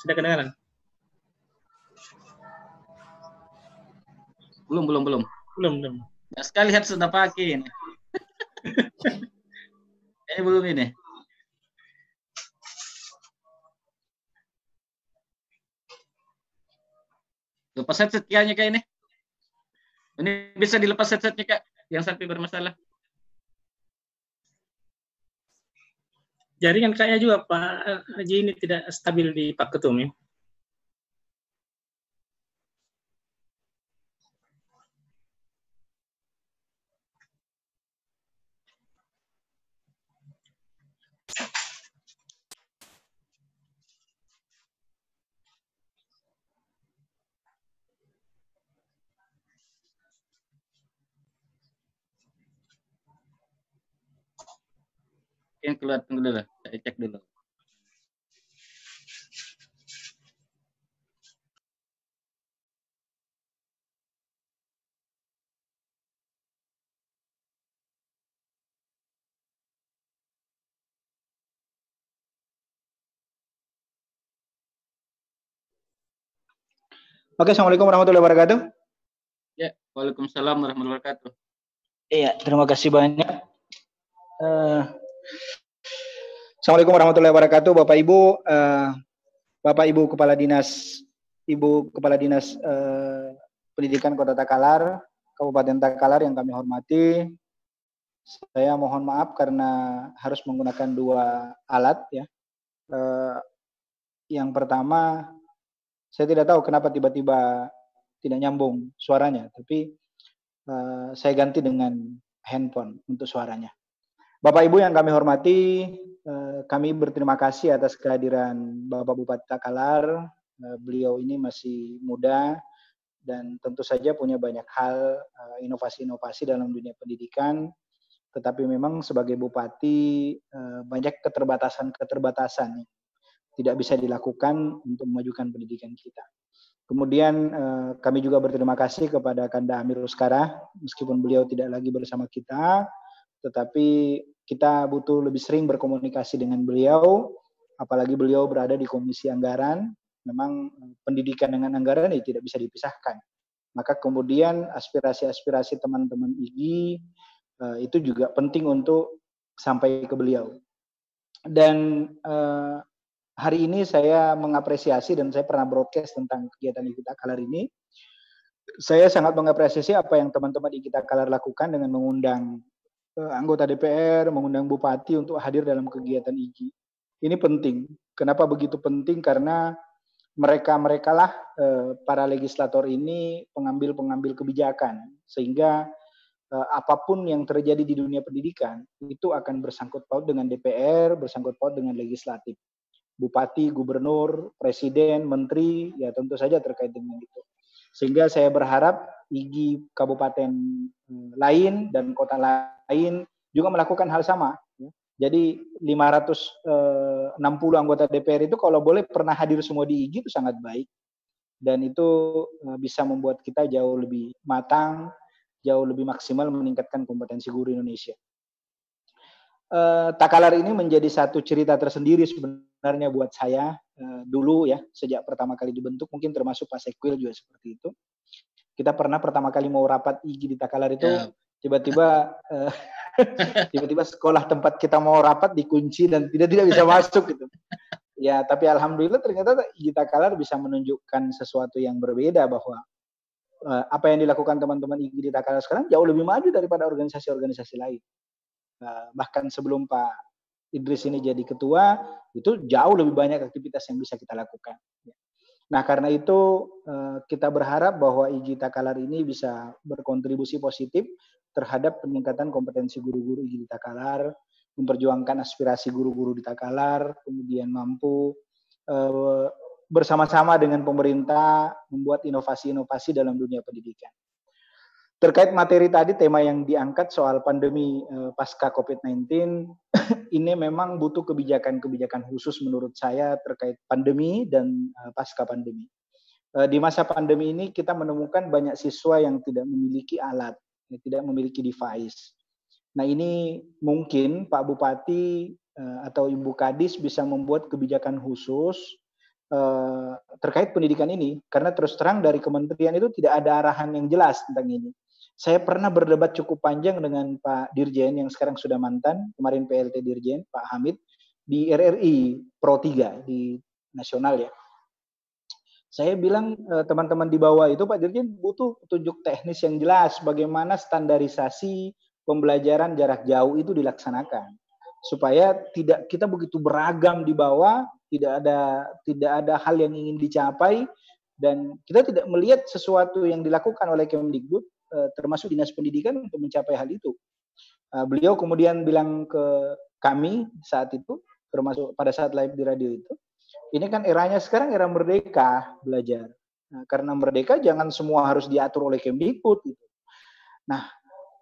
sudah kedengaran. Belum. Ya, sekali headset sudah pakai ini. Belum ini. Lepas headset kayaknya Kak ini. Ini bisa dilepas headsetnya Kak, yang sampai bermasalah. Jaringan kayaknya juga Pak Haji ini tidak stabil di Pak Ketum ya. Yang keluar, tunggu dulu, saya cek dulu. Oke, Assalamualaikum warahmatullahi wabarakatuh. Ya, Waalaikumsalam warahmatullahi wabarakatuh. Iya, terima kasih banyak. Assalamualaikum warahmatullahi wabarakatuh, Bapak Ibu Kepala Dinas, Pendidikan Kota Takalar, Kabupaten Takalar yang kami hormati. Saya mohon maaf karena harus menggunakan dua alat ya. Yang pertama, saya tidak tahu kenapa tiba-tiba tidak nyambung suaranya, tapi saya ganti dengan handphone untuk suaranya. Bapak Ibu yang kami hormati, kami berterima kasih atas kehadiran Bapak Bupati Takalar. Beliau ini masih muda dan tentu saja punya banyak hal inovasi-inovasi dalam dunia pendidikan. Tetapi memang sebagai bupati banyak keterbatasan tidak bisa dilakukan untuk memajukan pendidikan kita. Kemudian kami juga berterima kasih kepada Kanda Amir Ruskara, meskipun beliau tidak lagi bersama kita, tetapi kita butuh lebih sering berkomunikasi dengan beliau, apalagi beliau berada di Komisi Anggaran. Memang pendidikan dengan anggaran ini tidak bisa dipisahkan. Maka kemudian aspirasi-aspirasi teman-teman IGI itu juga penting untuk sampai ke beliau. Dan hari ini saya mengapresiasi dan saya pernah broadcast tentang kegiatan IGI Takalar ini. Saya sangat mengapresiasi apa yang teman-teman IGI Takalar lakukan dengan mengundang anggota DPR, mengundang bupati untuk hadir dalam kegiatan IGI. Ini penting. Kenapa begitu penting? Karena mereka lah para legislator ini pengambil kebijakan, sehingga apapun yang terjadi di dunia pendidikan itu akan bersangkut paut dengan DPR, bersangkut paut dengan legislatif. Bupati, gubernur, presiden, menteri, ya tentu saja terkait dengan itu. Sehingga saya berharap IGI kabupaten lain dan kota lain juga melakukan hal sama. Jadi 560 anggota DPR itu kalau boleh pernah hadir semua di IGI itu sangat baik. Dan itu bisa membuat kita jauh lebih matang, jauh lebih maksimal meningkatkan kompetensi guru Indonesia. Takalar ini menjadi satu cerita tersendiri sebenarnya buat saya dulu ya, sejak pertama kali dibentuk, mungkin termasuk Pak Sekwil juga seperti itu. Kita pernah pertama kali mau rapat IG di Takalar itu, tiba-tiba tiba-tiba sekolah tempat kita mau rapat dikunci dan tidak bisa masuk gitu. Ya, tapi alhamdulillah ternyata IG Takalar bisa menunjukkan sesuatu yang berbeda, bahwa apa yang dilakukan teman-teman IG di Takalar sekarang jauh lebih maju daripada organisasi-organisasi lain. Bahkan sebelum Pak Idris ini jadi ketua, itu jauh lebih banyak aktivitas yang bisa kita lakukan. Nah, karena itu kita berharap bahwa IG Takalar ini bisa berkontribusi positif terhadap peningkatan kompetensi guru-guru IG Takalar, memperjuangkan aspirasi guru-guru di Takalar, kemudian mampu bersama-sama dengan pemerintah membuat inovasi-inovasi dalam dunia pendidikan. Terkait materi tadi, tema yang diangkat soal pandemi pasca COVID-19, ini memang butuh kebijakan-kebijakan khusus menurut saya terkait pandemi dan pasca pandemi. Di masa pandemi ini kita menemukan banyak siswa yang tidak memiliki alat, tidak memiliki device. Nah, ini mungkin Pak Bupati atau Ibu Kadis bisa membuat kebijakan khusus terkait pendidikan ini, karena terus terang dari kementerian itu tidak ada arahan yang jelas tentang ini. Saya pernah berdebat cukup panjang dengan Pak Dirjen yang sekarang sudah mantan, kemarin PLT Dirjen, Pak Hamid, di RRI Pro 3 di nasional ya. Saya bilang teman-teman di bawah itu, Pak Dirjen butuh petunjuk teknis yang jelas bagaimana standarisasi pembelajaran jarak jauh itu dilaksanakan, supaya tidak kita begitu beragam di bawah, tidak ada hal yang ingin dicapai, dan kita tidak melihat sesuatu yang dilakukan oleh Kemdikbud termasuk Dinas Pendidikan untuk mencapai hal itu. Beliau kemudian bilang ke kami saat itu, termasuk pada saat live di radio itu, ini kan eranya sekarang era merdeka belajar. Nah, karena merdeka jangan semua harus diatur oleh Kemdikbud. Gitu. Nah,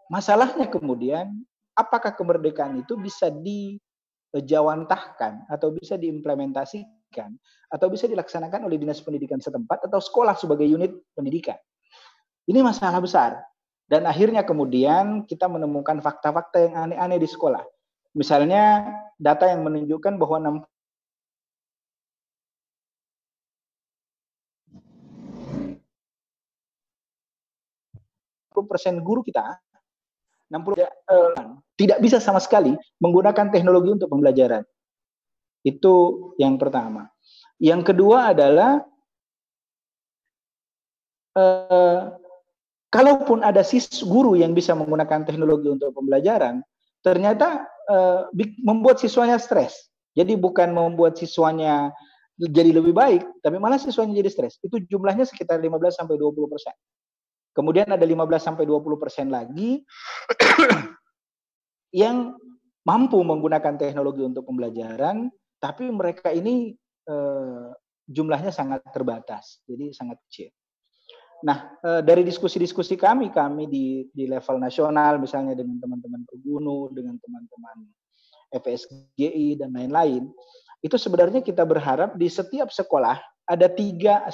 masalahnya kemudian, apakah kemerdekaan itu bisa dijawantahkan atau bisa diimplementasikan atau bisa dilaksanakan oleh Dinas Pendidikan setempat atau sekolah sebagai unit pendidikan? Ini masalah besar. Dan akhirnya kemudian kita menemukan fakta-fakta yang aneh-aneh di sekolah. Misalnya data yang menunjukkan bahwa 60% guru kita, 60% tidak bisa sama sekali menggunakan teknologi untuk pembelajaran. Itu yang pertama. Yang kedua adalah kalaupun ada guru yang bisa menggunakan teknologi untuk pembelajaran, ternyata membuat siswanya stres. Jadi bukan membuat siswanya jadi lebih baik, tapi malah siswanya jadi stres. Itu jumlahnya sekitar 15-20%. Kemudian ada 15-20% lagi yang mampu menggunakan teknologi untuk pembelajaran, tapi mereka ini jumlahnya sangat terbatas, jadi sangat kecil. Nah, dari diskusi-diskusi kami di level nasional, misalnya dengan teman-teman Pergunu, dengan teman-teman FSGI, dan lain-lain, itu sebenarnya kita berharap di setiap sekolah ada 3-4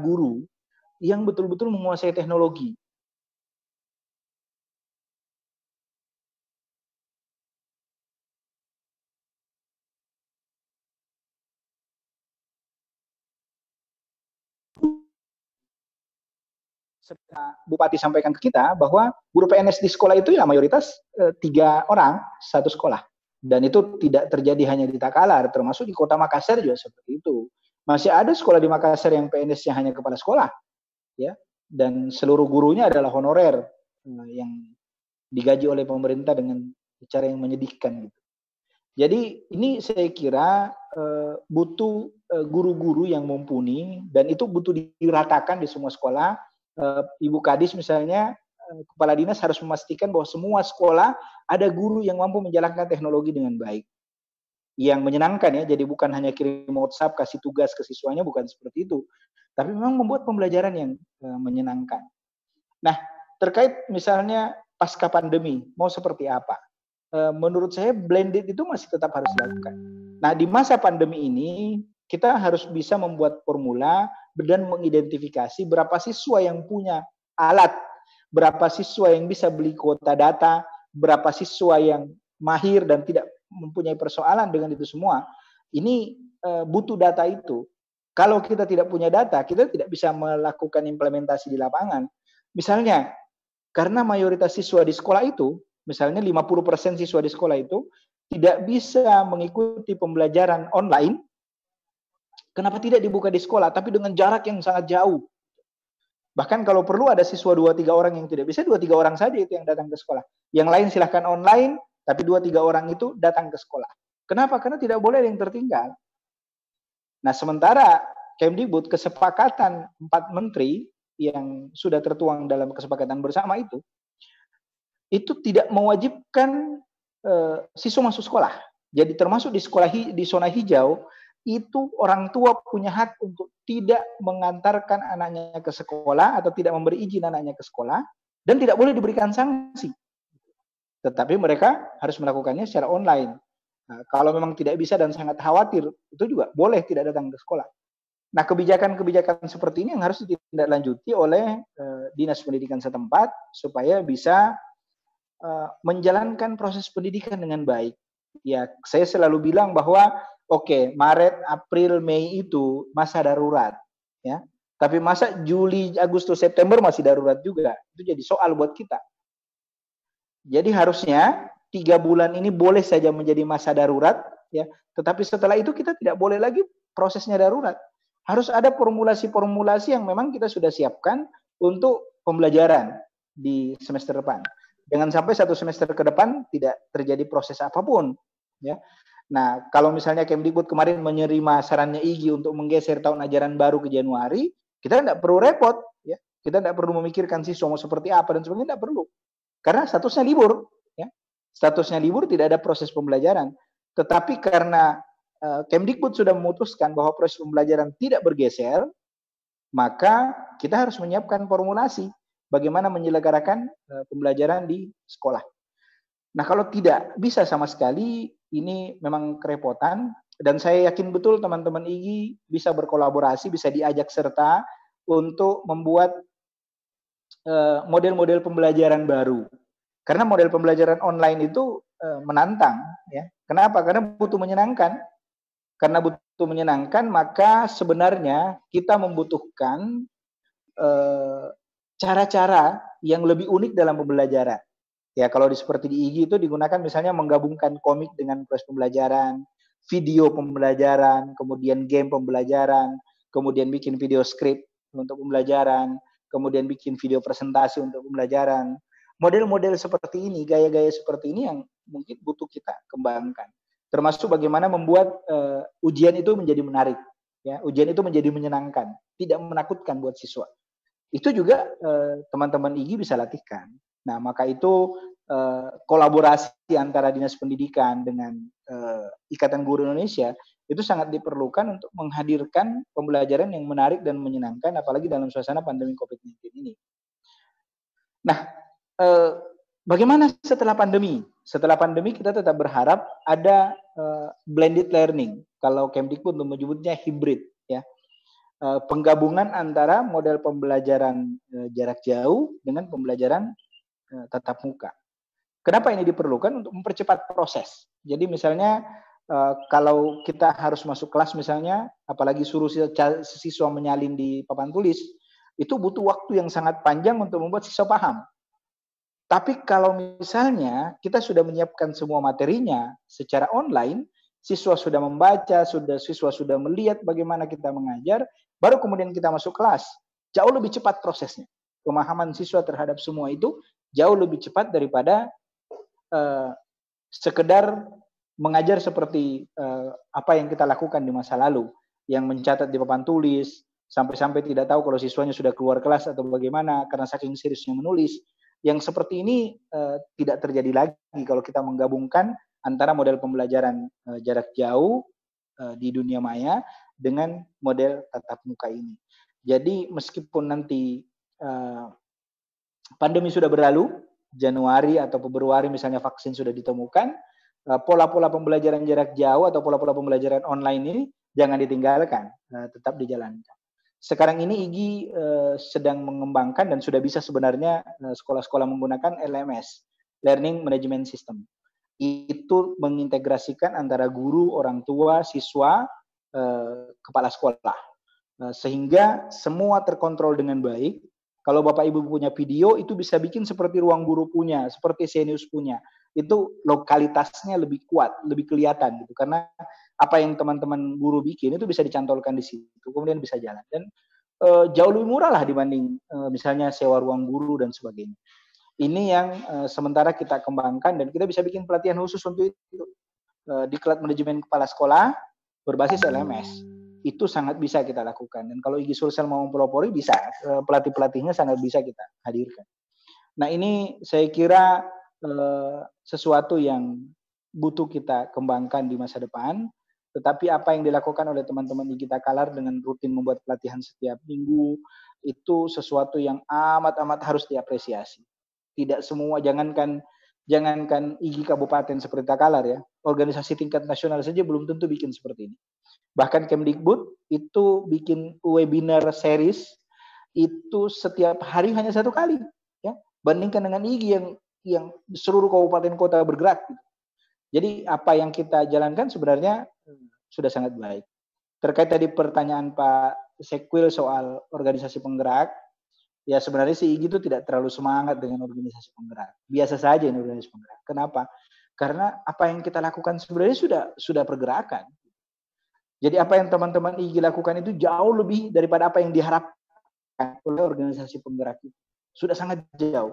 guru yang betul-betul menguasai teknologi. Bupati sampaikan ke kita bahwa guru PNS di sekolah itu ya mayoritas 3 orang satu sekolah, dan itu tidak terjadi hanya di Takalar, termasuk di Kota Makassar juga seperti itu. Masih ada sekolah di Makassar yang PNS-nya hanya kepala sekolah, ya, dan seluruh gurunya adalah honorer yang digaji oleh pemerintah dengan cara yang menyedihkan gitu. Jadi ini saya kira butuh guru-guru yang mumpuni, dan itu butuh diratakan di semua sekolah. Ibu Kadis misalnya, kepala dinas harus memastikan bahwa semua sekolah ada guru yang mampu menjalankan teknologi dengan baik, yang menyenangkan ya. Jadi bukan hanya kirim WhatsApp, kasih tugas ke siswanya, bukan seperti itu, tapi memang membuat pembelajaran yang menyenangkan. Nah, terkait misalnya pasca pandemi mau seperti apa? Menurut saya blended itu masih tetap harus dilakukan. Nah, di masa pandemi ini kita harus bisa membuat formula dan mengidentifikasi berapa siswa yang punya alat, berapa siswa yang bisa beli kuota data, berapa siswa yang mahir dan tidak mempunyai persoalan dengan itu semua. Ini butuh data itu. Kalau kita tidak punya data, kita tidak bisa melakukan implementasi di lapangan. Misalnya, karena mayoritas siswa di sekolah itu, misalnya 50% siswa di sekolah itu tidak bisa mengikuti pembelajaran online, kenapa tidak dibuka di sekolah, tapi dengan jarak yang sangat jauh. Bahkan kalau perlu ada siswa 2-3 orang yang tidak bisa, 2-3 orang saja itu yang datang ke sekolah. Yang lain silahkan online, tapi 2-3 orang itu datang ke sekolah. Kenapa? Karena tidak boleh ada yang tertinggal. Nah, sementara Kemdikbud kesepakatan 4 menteri yang sudah tertuang dalam kesepakatan bersama itu tidak mewajibkan siswa masuk sekolah. Jadi termasuk di sekolah di zona hijau, itu orang tua punya hak untuk tidak mengantarkan anaknya ke sekolah atau tidak memberi izin anaknya ke sekolah, dan tidak boleh diberikan sanksi. Tetapi mereka harus melakukannya secara online. Nah, kalau memang tidak bisa dan sangat khawatir, itu juga boleh tidak datang ke sekolah. Nah, kebijakan-kebijakan seperti ini yang harus ditindaklanjuti oleh dinas pendidikan setempat supaya bisa menjalankan proses pendidikan dengan baik. Ya, saya selalu bilang bahwa oke, Maret, April, Mei itu masa darurat, ya. Tapi masa Juli, Agustus, September masih darurat juga. Itu jadi soal buat kita. Jadi harusnya 3 bulan ini boleh saja menjadi masa darurat, ya. Tetapi setelah itu kita tidak boleh lagi prosesnya darurat. Harus ada formulasi-formulasi yang memang kita sudah siapkan untuk pembelajaran di semester depan. Jangan sampai 1 semester ke depan tidak terjadi proses apapun, ya. Nah, kalau misalnya Kemdikbud kemarin menerima sarannya IGI untuk menggeser tahun ajaran baru ke Januari, kita tidak perlu repot, ya. Kita tidak perlu memikirkan siswa mau seperti apa dan sebagainya, tidak perlu. Karena statusnya libur, ya. Statusnya libur, tidak ada proses pembelajaran. Tetapi karena Kemdikbud sudah memutuskan bahwa proses pembelajaran tidak bergeser, maka kita harus menyiapkan formulasi bagaimana menyelenggarakan pembelajaran di sekolah. Nah, kalau tidak bisa sama sekali, ini memang kerepotan, dan saya yakin betul teman-teman IGI bisa berkolaborasi, bisa diajak serta untuk membuat model-model pembelajaran baru. Karena model pembelajaran online itu menantang, ya. Kenapa? Karena butuh menyenangkan. Karena butuh menyenangkan, maka sebenarnya kita membutuhkan cara-cara yang lebih unik dalam pembelajaran. Ya, kalau seperti di IGI itu digunakan misalnya menggabungkan komik dengan proses pembelajaran, video pembelajaran, kemudian game pembelajaran, kemudian bikin video script untuk pembelajaran, kemudian bikin video presentasi untuk pembelajaran. Model-model seperti ini, gaya-gaya seperti ini yang mungkin butuh kita kembangkan. Termasuk bagaimana membuat ujian itu menjadi menarik, ya, ujian itu menjadi menyenangkan, tidak menakutkan buat siswa. Itu juga teman-teman IGI bisa latihkan. Nah, maka itu kolaborasi antara Dinas Pendidikan dengan Ikatan Guru Indonesia itu sangat diperlukan untuk menghadirkan pembelajaran yang menarik dan menyenangkan, apalagi dalam suasana pandemi COVID-19 ini. Nah, bagaimana setelah pandemi? Setelah pandemi kita tetap berharap ada blended learning. Kalau Kemdikbud menyebutnya hybrid, ya. Penggabungan antara model pembelajaran jarak jauh dengan pembelajaran tatap muka. Kenapa ini diperlukan? Untuk mempercepat proses. Jadi misalnya kalau kita harus masuk kelas misalnya, apalagi suruh siswa menyalin di papan tulis, itu butuh waktu yang sangat panjang untuk membuat siswa paham. Tapi kalau misalnya kita sudah menyiapkan semua materinya secara online, siswa sudah membaca, siswa sudah melihat bagaimana kita mengajar, baru kemudian kita masuk kelas. Jauh lebih cepat prosesnya. Pemahaman siswa terhadap semua itu jauh lebih cepat daripada sekedar mengajar seperti apa yang kita lakukan di masa lalu, yang mencatat di papan tulis, sampai-sampai tidak tahu kalau siswanya sudah keluar kelas atau bagaimana karena saking seriusnya menulis. Yang seperti ini tidak terjadi lagi kalau kita menggabungkan antara model pembelajaran jarak jauh di dunia maya dengan model tatap muka ini. Jadi meskipun nanti pandemi sudah berlalu, Januari atau Februari misalnya vaksin sudah ditemukan, pola-pola pembelajaran jarak jauh atau pola-pola pembelajaran online ini jangan ditinggalkan, tetap dijalankan. Sekarang ini IGI sedang mengembangkan dan sudah bisa sebenarnya sekolah-sekolah menggunakan LMS, Learning Management System. itu mengintegrasikan antara guru, orang tua, siswa, kepala sekolah. Sehingga semua terkontrol dengan baik. Kalau Bapak Ibu punya video, itu bisa bikin seperti Ruang Guru punya, seperti Xenius punya. Itu lokalitasnya lebih kuat, lebih kelihatan gitu. Karena apa yang teman-teman guru bikin itu bisa dicantolkan di situ, kemudian bisa jalan. Dan jauh lebih murah lah dibanding misalnya sewa ruang guru dan sebagainya. Ini yang sementara kita kembangkan dan kita bisa bikin pelatihan khusus untuk itu. Diklat manajemen kepala sekolah berbasis LMS. Itu sangat bisa kita lakukan. Dan kalau IG Sulsel mau mempelopori, bisa. Pelatih-pelatihnya sangat bisa kita hadirkan. Nah, ini saya kira sesuatu yang butuh kita kembangkan di masa depan. Tetapi apa yang dilakukan oleh teman-teman IG Takalar dengan rutin membuat pelatihan setiap minggu, itu sesuatu yang amat-amat harus diapresiasi. Tidak semua, jangankan IG kabupaten seperti Takalar ya, organisasi tingkat nasional saja belum tentu bikin seperti ini. Bahkan Kemdikbud itu bikin webinar series itu setiap hari hanya 1 kali, ya. Bandingkan dengan IG yang seluruh kabupaten kota bergerak. Gitu. Jadi apa yang kita jalankan sebenarnya sudah sangat baik. Terkait tadi pertanyaan Pak Sekwil soal organisasi penggerak, ya sebenarnya si IG itu tidak terlalu semangat dengan organisasi penggerak. Biasa saja ini organisasi penggerak. Kenapa? Karena apa yang kita lakukan sebenarnya sudah pergerakan. Jadi apa yang teman-teman IG lakukan itu jauh lebih daripada apa yang diharapkan oleh organisasi penggerak itu. Sudah sangat jauh.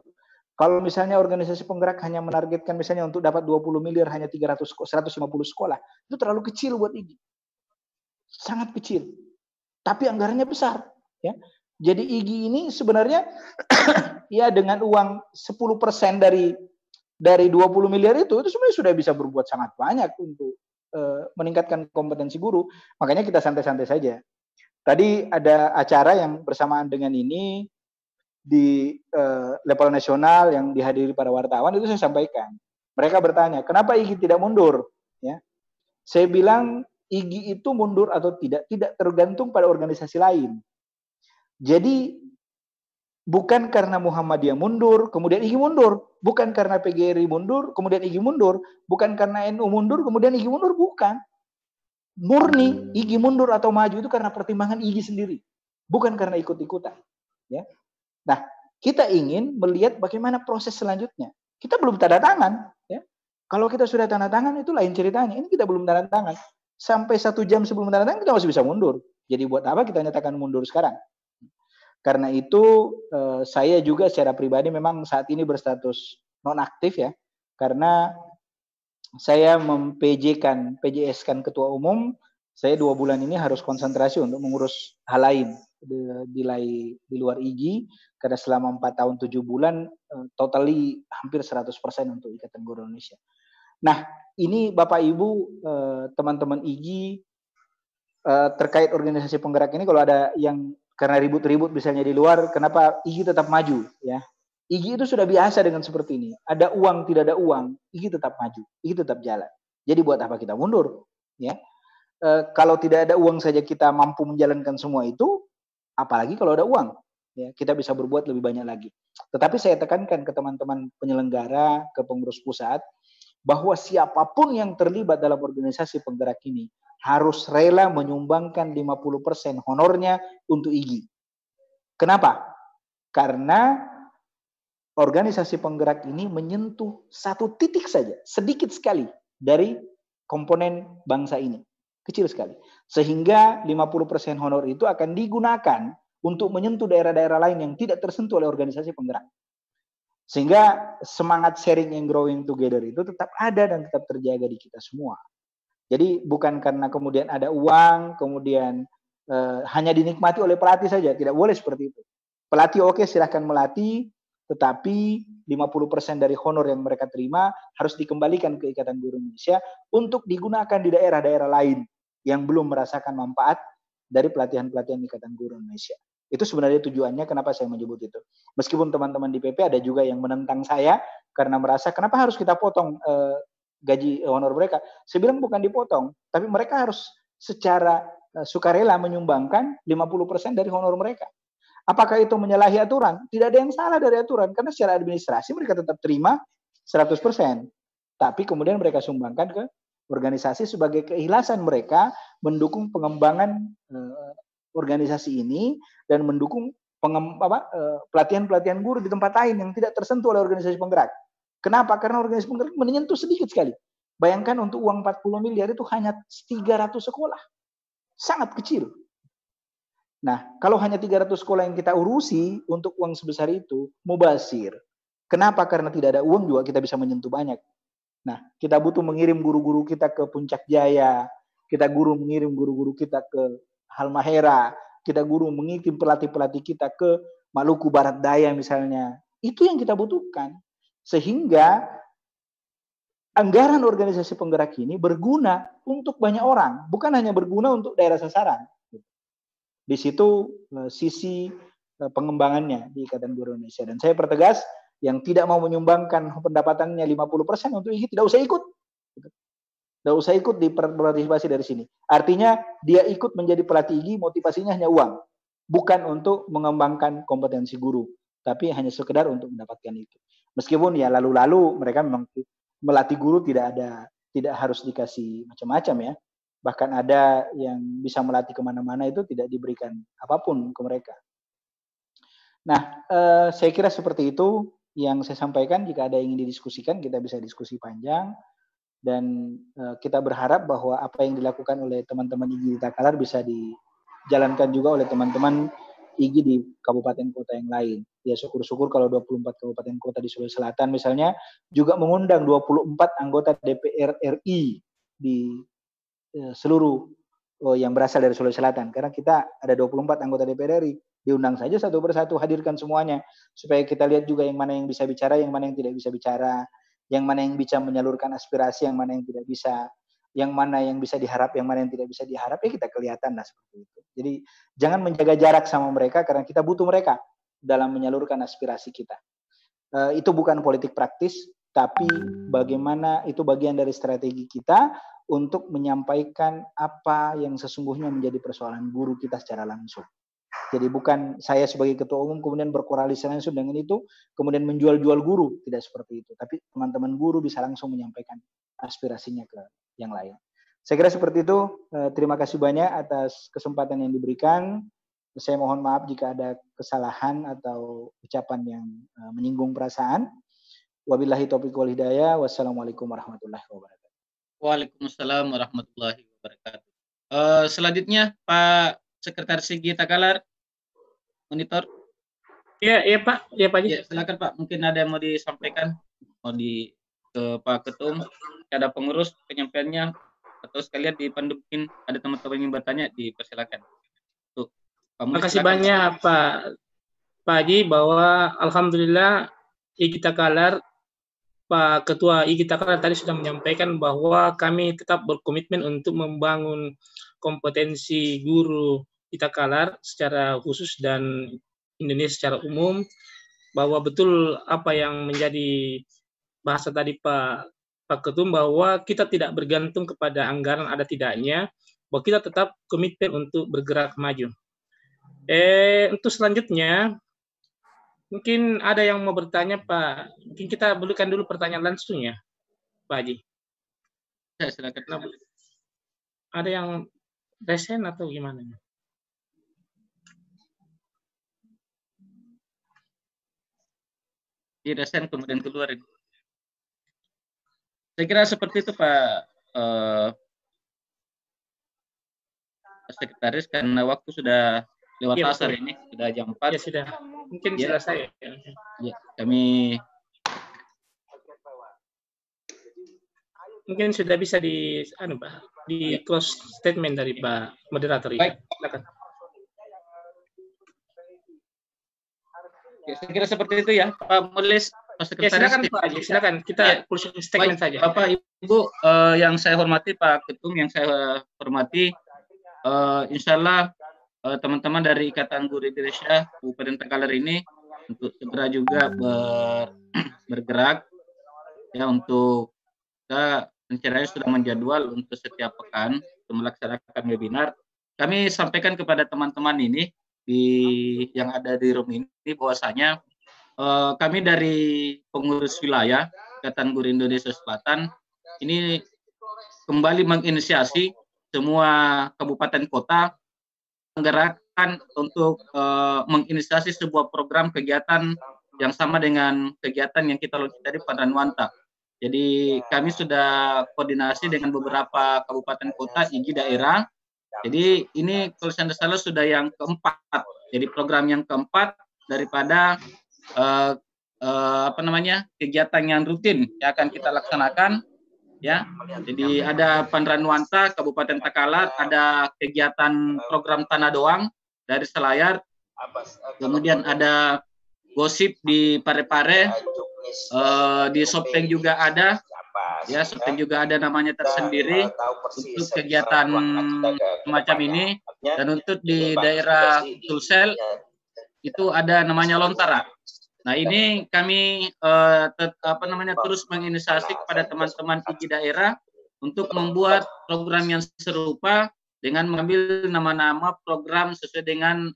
Kalau misalnya organisasi penggerak hanya menargetkan misalnya untuk dapat 20 miliar hanya 150 sekolah, itu terlalu kecil buat IG. Sangat kecil. Tapi anggarannya besar, ya. Jadi IG ini sebenarnya ya dengan uang 10% dari 20 miliar itu sebenarnya sudah bisa berbuat sangat banyak untuk meningkatkan kompetensi guru. Makanya kita santai-santai saja. Tadi ada acara yang bersamaan dengan ini di level nasional yang dihadiri para wartawan, itu saya sampaikan. Mereka bertanya, kenapa IG tidak mundur? Ya, saya bilang IG itu mundur atau tidak tergantung pada organisasi lain. Jadi bukan karena Muhammadiyah mundur, kemudian IG mundur. Bukan karena PGRI mundur, kemudian IG mundur. Bukan karena NU mundur, kemudian IG mundur. Bukan. Murni IG mundur atau maju itu karena pertimbangan IG sendiri. Bukan karena ikut-ikutan. Ya. Nah, kita ingin melihat bagaimana proses selanjutnya. Kita belum tanda tangan. Ya. Kalau kita sudah tanda tangan, itu lain ceritanya. Ini kita belum tanda tangan. Sampai 1 jam sebelum tanda tangan, kita masih bisa mundur. Jadi buat apa kita nyatakan mundur sekarang? Karena itu saya juga secara pribadi memang saat ini berstatus nonaktif ya, karena saya PJS-kan ketua umum, saya 2 bulan ini harus konsentrasi untuk mengurus hal lain di luar IG, karena selama 4 tahun 7 bulan totally hampir 100% untuk Ikatan Guru Indonesia. Nah, ini Bapak Ibu teman-teman IG terkait organisasi penggerak ini, kalau ada yang karena ribut-ribut misalnya di luar, kenapa IG tetap maju ya? IG itu sudah biasa dengan seperti ini. Ada uang, tidak ada uang, IG tetap maju, IG tetap jalan. Jadi buat apa kita mundur? Ya, kalau tidak ada uang saja kita mampu menjalankan semua itu, apalagi kalau ada uang, ya kita bisa berbuat lebih banyak lagi. Tetapi saya tekankan ke teman-teman penyelenggara, ke pengurus pusat, bahwa siapapun yang terlibat dalam organisasi penggerak ini harus rela menyumbangkan 50% honornya untuk IG. Kenapa? Karena organisasi penggerak ini menyentuh 1 titik saja, sedikit sekali dari komponen bangsa ini. Kecil sekali. Sehingga 50% honor itu akan digunakan untuk menyentuh daerah-daerah lain yang tidak tersentuh oleh organisasi penggerak. Sehingga semangat sharing and growing together itu tetap ada dan tetap terjaga di kita semua. Jadi bukan karena kemudian ada uang, kemudian hanya dinikmati oleh pelatih saja. Tidak boleh seperti itu. Pelatih oke, silahkan melatih, tetapi 50% dari honor yang mereka terima harus dikembalikan ke Ikatan Guru Indonesia untuk digunakan di daerah-daerah lain yang belum merasakan manfaat dari pelatihan-pelatihan Ikatan Guru Indonesia. Itu sebenarnya tujuannya kenapa saya menyebut itu. Meskipun teman-teman di PP ada juga yang menentang saya karena merasa kenapa harus kita potong gaji honor mereka. Saya bilang bukan dipotong, tapi mereka harus secara sukarela menyumbangkan 50% dari honor mereka. Apakah itu menyalahi aturan? Tidak ada yang salah dari aturan, karena secara administrasi mereka tetap terima 100%. tapi kemudian mereka sumbangkan ke organisasi sebagai keikhlasan mereka mendukung pengembangan organisasi ini dan mendukung pelatihan-pelatihan guru di tempat lain yang tidak tersentuh oleh organisasi penggerak. Kenapa? Karena organisasi penggerak menyentuh sedikit sekali. Bayangkan untuk uang 40 miliar itu hanya 300 sekolah. Sangat kecil. Nah, kalau hanya 300 sekolah yang kita urusi untuk uang sebesar itu, mubazir. Kenapa? Karena tidak ada uang juga kita bisa menyentuh banyak. Nah, kita butuh mengirim guru-guru kita ke Puncak Jaya, kita mengirim guru-guru kita ke Halmahera, kita mengirim pelatih-pelatih kita ke Maluku Barat Daya misalnya. Itu yang kita butuhkan. Sehingga anggaran organisasi penggerak ini berguna untuk banyak orang, bukan hanya berguna untuk daerah sasaran. Di situ sisi pengembangannya di Ikatan Guru Indonesia. Dan saya pertegas, yang tidak mau menyumbangkan pendapatannya 50% untuk IGI tidak usah ikut. Tidak usah ikut di partisipasi dari sini. Artinya dia ikut menjadi pelatih IGI, motivasinya hanya uang. Bukan untuk mengembangkan kompetensi guru, tapi hanya sekedar untuk mendapatkan itu. Meskipun ya lalu-lalu mereka memang melatih guru tidak harus dikasih macam-macam ya. Bahkan ada yang bisa melatih kemana-mana itu tidak diberikan apapun ke mereka. Nah, saya kira seperti itu yang saya sampaikan. Jika ada yang ingin didiskusikan, kita bisa diskusi panjang. Dan kita berharap bahwa apa yang dilakukan oleh teman-teman IGI di Takalar bisa dijalankan juga oleh teman-teman IGI di kabupaten kota yang lain. Ya syukur-syukur kalau 24 kabupaten kota di Sulawesi Selatan misalnya juga mengundang 24 anggota DPR RI di seluruh yang berasal dari Sulawesi Selatan. Karena kita ada 24 anggota DPR RI. Diundang saja satu persatu, hadirkan semuanya. Supaya kita lihat juga yang mana yang bisa bicara, yang mana yang tidak bisa bicara. Yang mana yang bisa menyalurkan aspirasi, yang mana yang tidak bisa. Yang mana yang bisa diharap, yang mana yang tidak bisa diharap. Ya kita kelihatan lah seperti itu. Jadi jangan menjaga jarak sama mereka karena kita butuh mereka dalam menyalurkan aspirasi kita. Itu bukan politik praktis, tapi bagaimana itu bagian dari strategi kita untuk menyampaikan apa yang sesungguhnya menjadi persoalan guru kita secara langsung. Jadi bukan saya sebagai ketua umum kemudian berkoalisi langsung dengan itu, kemudian menjual-jual guru, tidak seperti itu. Tapi teman-teman guru bisa langsung menyampaikan aspirasinya ke yang lain. Saya kira seperti itu. Terima kasih banyak atas kesempatan yang diberikan. Saya mohon maaf jika ada kesalahan atau ucapan yang menyinggung perasaan. Wabillahi taufiq wal hidayah. Wassalamualaikum warahmatullahi wabarakatuh. Waalaikumsalam warahmatullahi wabarakatuh. Selanjutnya Pak Sekretaris IGI Takalar, monitor. Iya Pak, ya Pak. Ya, silakan Pak. Mungkin ada yang mau disampaikan, ke Pak Ketum, ada pengurus penyampaiannya, atau sekalian dipandukin ada teman-teman yang bertanya, dipersilakan. Tuh, terima kasih banyak Pak Haji bahwa alhamdulillah IGI Takalar, Pak Ketua IGI Takalar tadi sudah menyampaikan bahwa kami tetap berkomitmen untuk membangun kompetensi guru di Takalar secara khusus dan Indonesia secara umum, bahwa betul apa yang menjadi bahasa tadi Pak Ketum, bahwa kita tidak bergantung kepada anggaran ada tidaknya, bahwa kita tetap komitmen untuk bergerak maju. Untuk selanjutnya, mungkin ada yang mau bertanya Pak, mungkin kita berikan dulu pertanyaan langsung ya Pak Haji. Ya, silakan. Ada yang resen atau gimana? Di resen kemudian keluar. Saya kira seperti itu Pak Sekretaris, karena waktu sudah lewat asar ini, sudah jam 4. Ya sudah, mungkin selesai. Ya, kami mungkin sudah bisa di close statement dari Pak Moderator. Baik. Silakan. Ya, saya kira seperti itu ya Pak Mulis, Pak Sekretaris. Ya, silakan Pak Haji, silakan kita close statement saja. Bapak Ibu yang saya hormati, Pak Ketum yang saya hormati, insya Allah teman-teman dari Ikatan Guru Indonesia Kabupaten Takalar ini untuk segera juga bergerak ya, untuk kita rencananya sudah menjadwal untuk setiap pekan untuk melaksanakan webinar. Kami sampaikan kepada teman-teman ini yang ada di room ini bahwasanya kami dari pengurus wilayah Ikatan Guru Indonesia Selatan ini kembali menginisiasi semua kabupaten kota menggerakkan untuk menginisiasi sebuah program kegiatan yang sama dengan kegiatan yang kita lakukan tadi pada Nuanta. Jadi kami sudah koordinasi dengan beberapa kabupaten kota, IG daerah. Jadi ini kalau saya salah sudah yang keempat. Jadi program yang keempat daripada kegiatan yang rutin yang akan kita laksanakan. Ya, jadi ada Pandran Nuanta, Kabupaten Takalar, ada kegiatan program Tanah Doang dari Selayar, kemudian ada gosip di Parepare, di Sopeng juga ada, ya Sopeng juga ada namanya tersendiri untuk kegiatan semacam ini, dan untuk di daerah Sulsel itu ada namanya Lontara. Nah ini kami terus menginisiasi kepada teman-teman IG daerah untuk membuat program yang serupa dengan mengambil nama-nama program sesuai dengan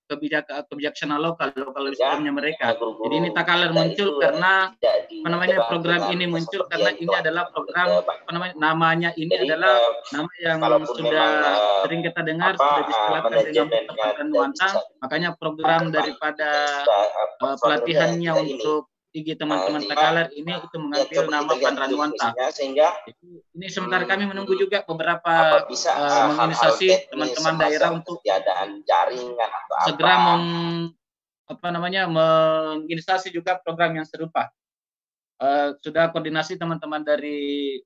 kebijaksanaan lokal sistemnya mereka. Jadi ini Takalar muncul karena program ini muncul karena ini adalah program namanya ini adalah nama yang sudah sering kita dengar, sudah disebutkan dengan Pandran Nuanta, makanya program daripada pelatihannya untuk IG teman-teman Takalar ini itu mengambil nama Pandran Nuanta. Ini sementara kami menunggu juga beberapa menginisiasi teman-teman daerah untuk segera menginisiasi juga program yang serupa. Sudah koordinasi teman-teman dari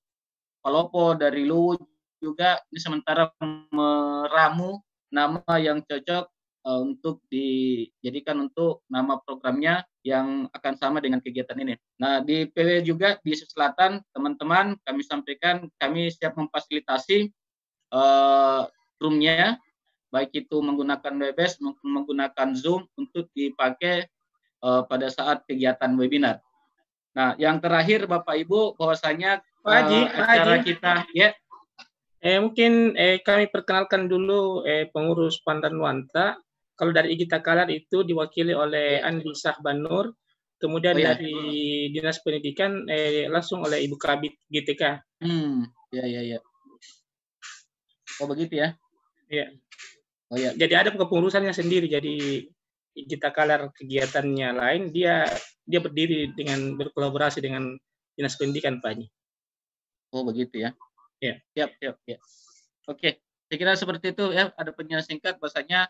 Palopo, dari Luwu juga ini sementara meramu nama yang cocok untuk dijadikan untuk nama programnya yang akan sama dengan kegiatan ini. Nah, di PW juga di Selatan, teman-teman kami sampaikan kami siap memfasilitasi room-nya, baik itu menggunakan Webex maupun menggunakan Zoom untuk dipakai pada saat kegiatan webinar. Nah, yang terakhir Bapak Ibu bahwasanya acara kita ya. Mungkin kami perkenalkan dulu pengurus Pandran Nuanta. Kalau dari IG Takalar itu diwakili oleh Andi Sahbanur, kemudian dari Dinas Pendidikan langsung oleh Ibu Kabit GTK. Ya. Oh begitu ya? Iya. Oh ya. Jadi ada kepengurusannya sendiri. Jadi IG Takalar kegiatannya lain, dia berdiri dengan berkolaborasi dengan Dinas Pendidikan, Pak Haji. Oh begitu ya? Iya. Siap. Ya. Oke, saya kira seperti itu ya. Ada penjelasan singkat bahasanya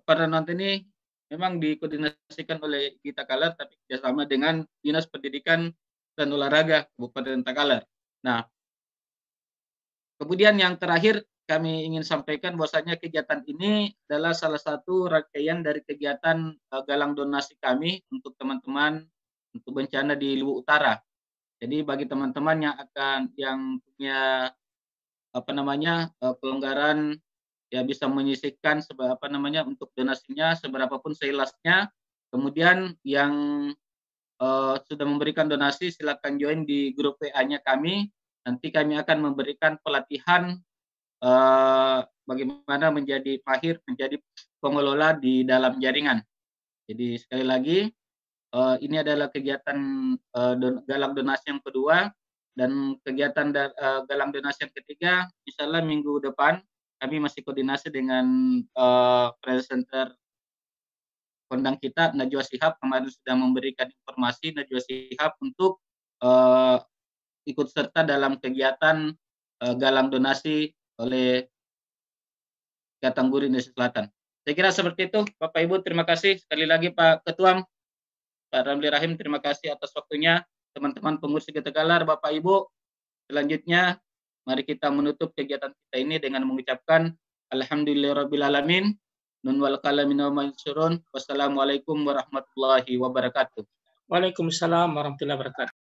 Pandran Nuanta ini memang dikoordinasikan oleh IG Takalar tapi kerjasama dengan Dinas Pendidikan dan Olahraga Kabupaten Takalar. Nah, kemudian yang terakhir kami ingin sampaikan bahwasanya kegiatan ini adalah salah satu rangkaian dari kegiatan galang donasi kami untuk teman-teman untuk bencana di Luwu Utara. Jadi bagi teman-teman yang punya kelonggaran ya bisa menyisihkan untuk donasinya seberapapun seilasnya. Kemudian yang sudah memberikan donasi silakan join di grup WA-nya kami. Nanti kami akan memberikan pelatihan bagaimana menjadi mahir menjadi pengelola di dalam jaringan. Jadi sekali lagi ini adalah kegiatan galang donasi yang kedua, dan kegiatan galang donasi yang ketiga insyaallah minggu depan kami masih koordinasi dengan presenter kondang kita Najwa Shihab, kemarin sudah memberikan informasi Najwa Shihab untuk ikut serta dalam kegiatan galang donasi oleh Ikatan Guru Indonesia Selatan. Saya kira seperti itu, Bapak Ibu. Terima kasih sekali lagi Pak Ketua, Pak Ramli Rahim. Terima kasih atas waktunya, teman-teman pengurus IG Takalar, Bapak Ibu. Selanjutnya, mari kita menutup kegiatan kita ini dengan mengucapkan Alhamdulillahirrabbilalamin. Nun wal qalamin wa ma yasturun. Wassalamualaikum warahmatullahi wabarakatuh. Waalaikumsalam warahmatullahi wabarakatuh.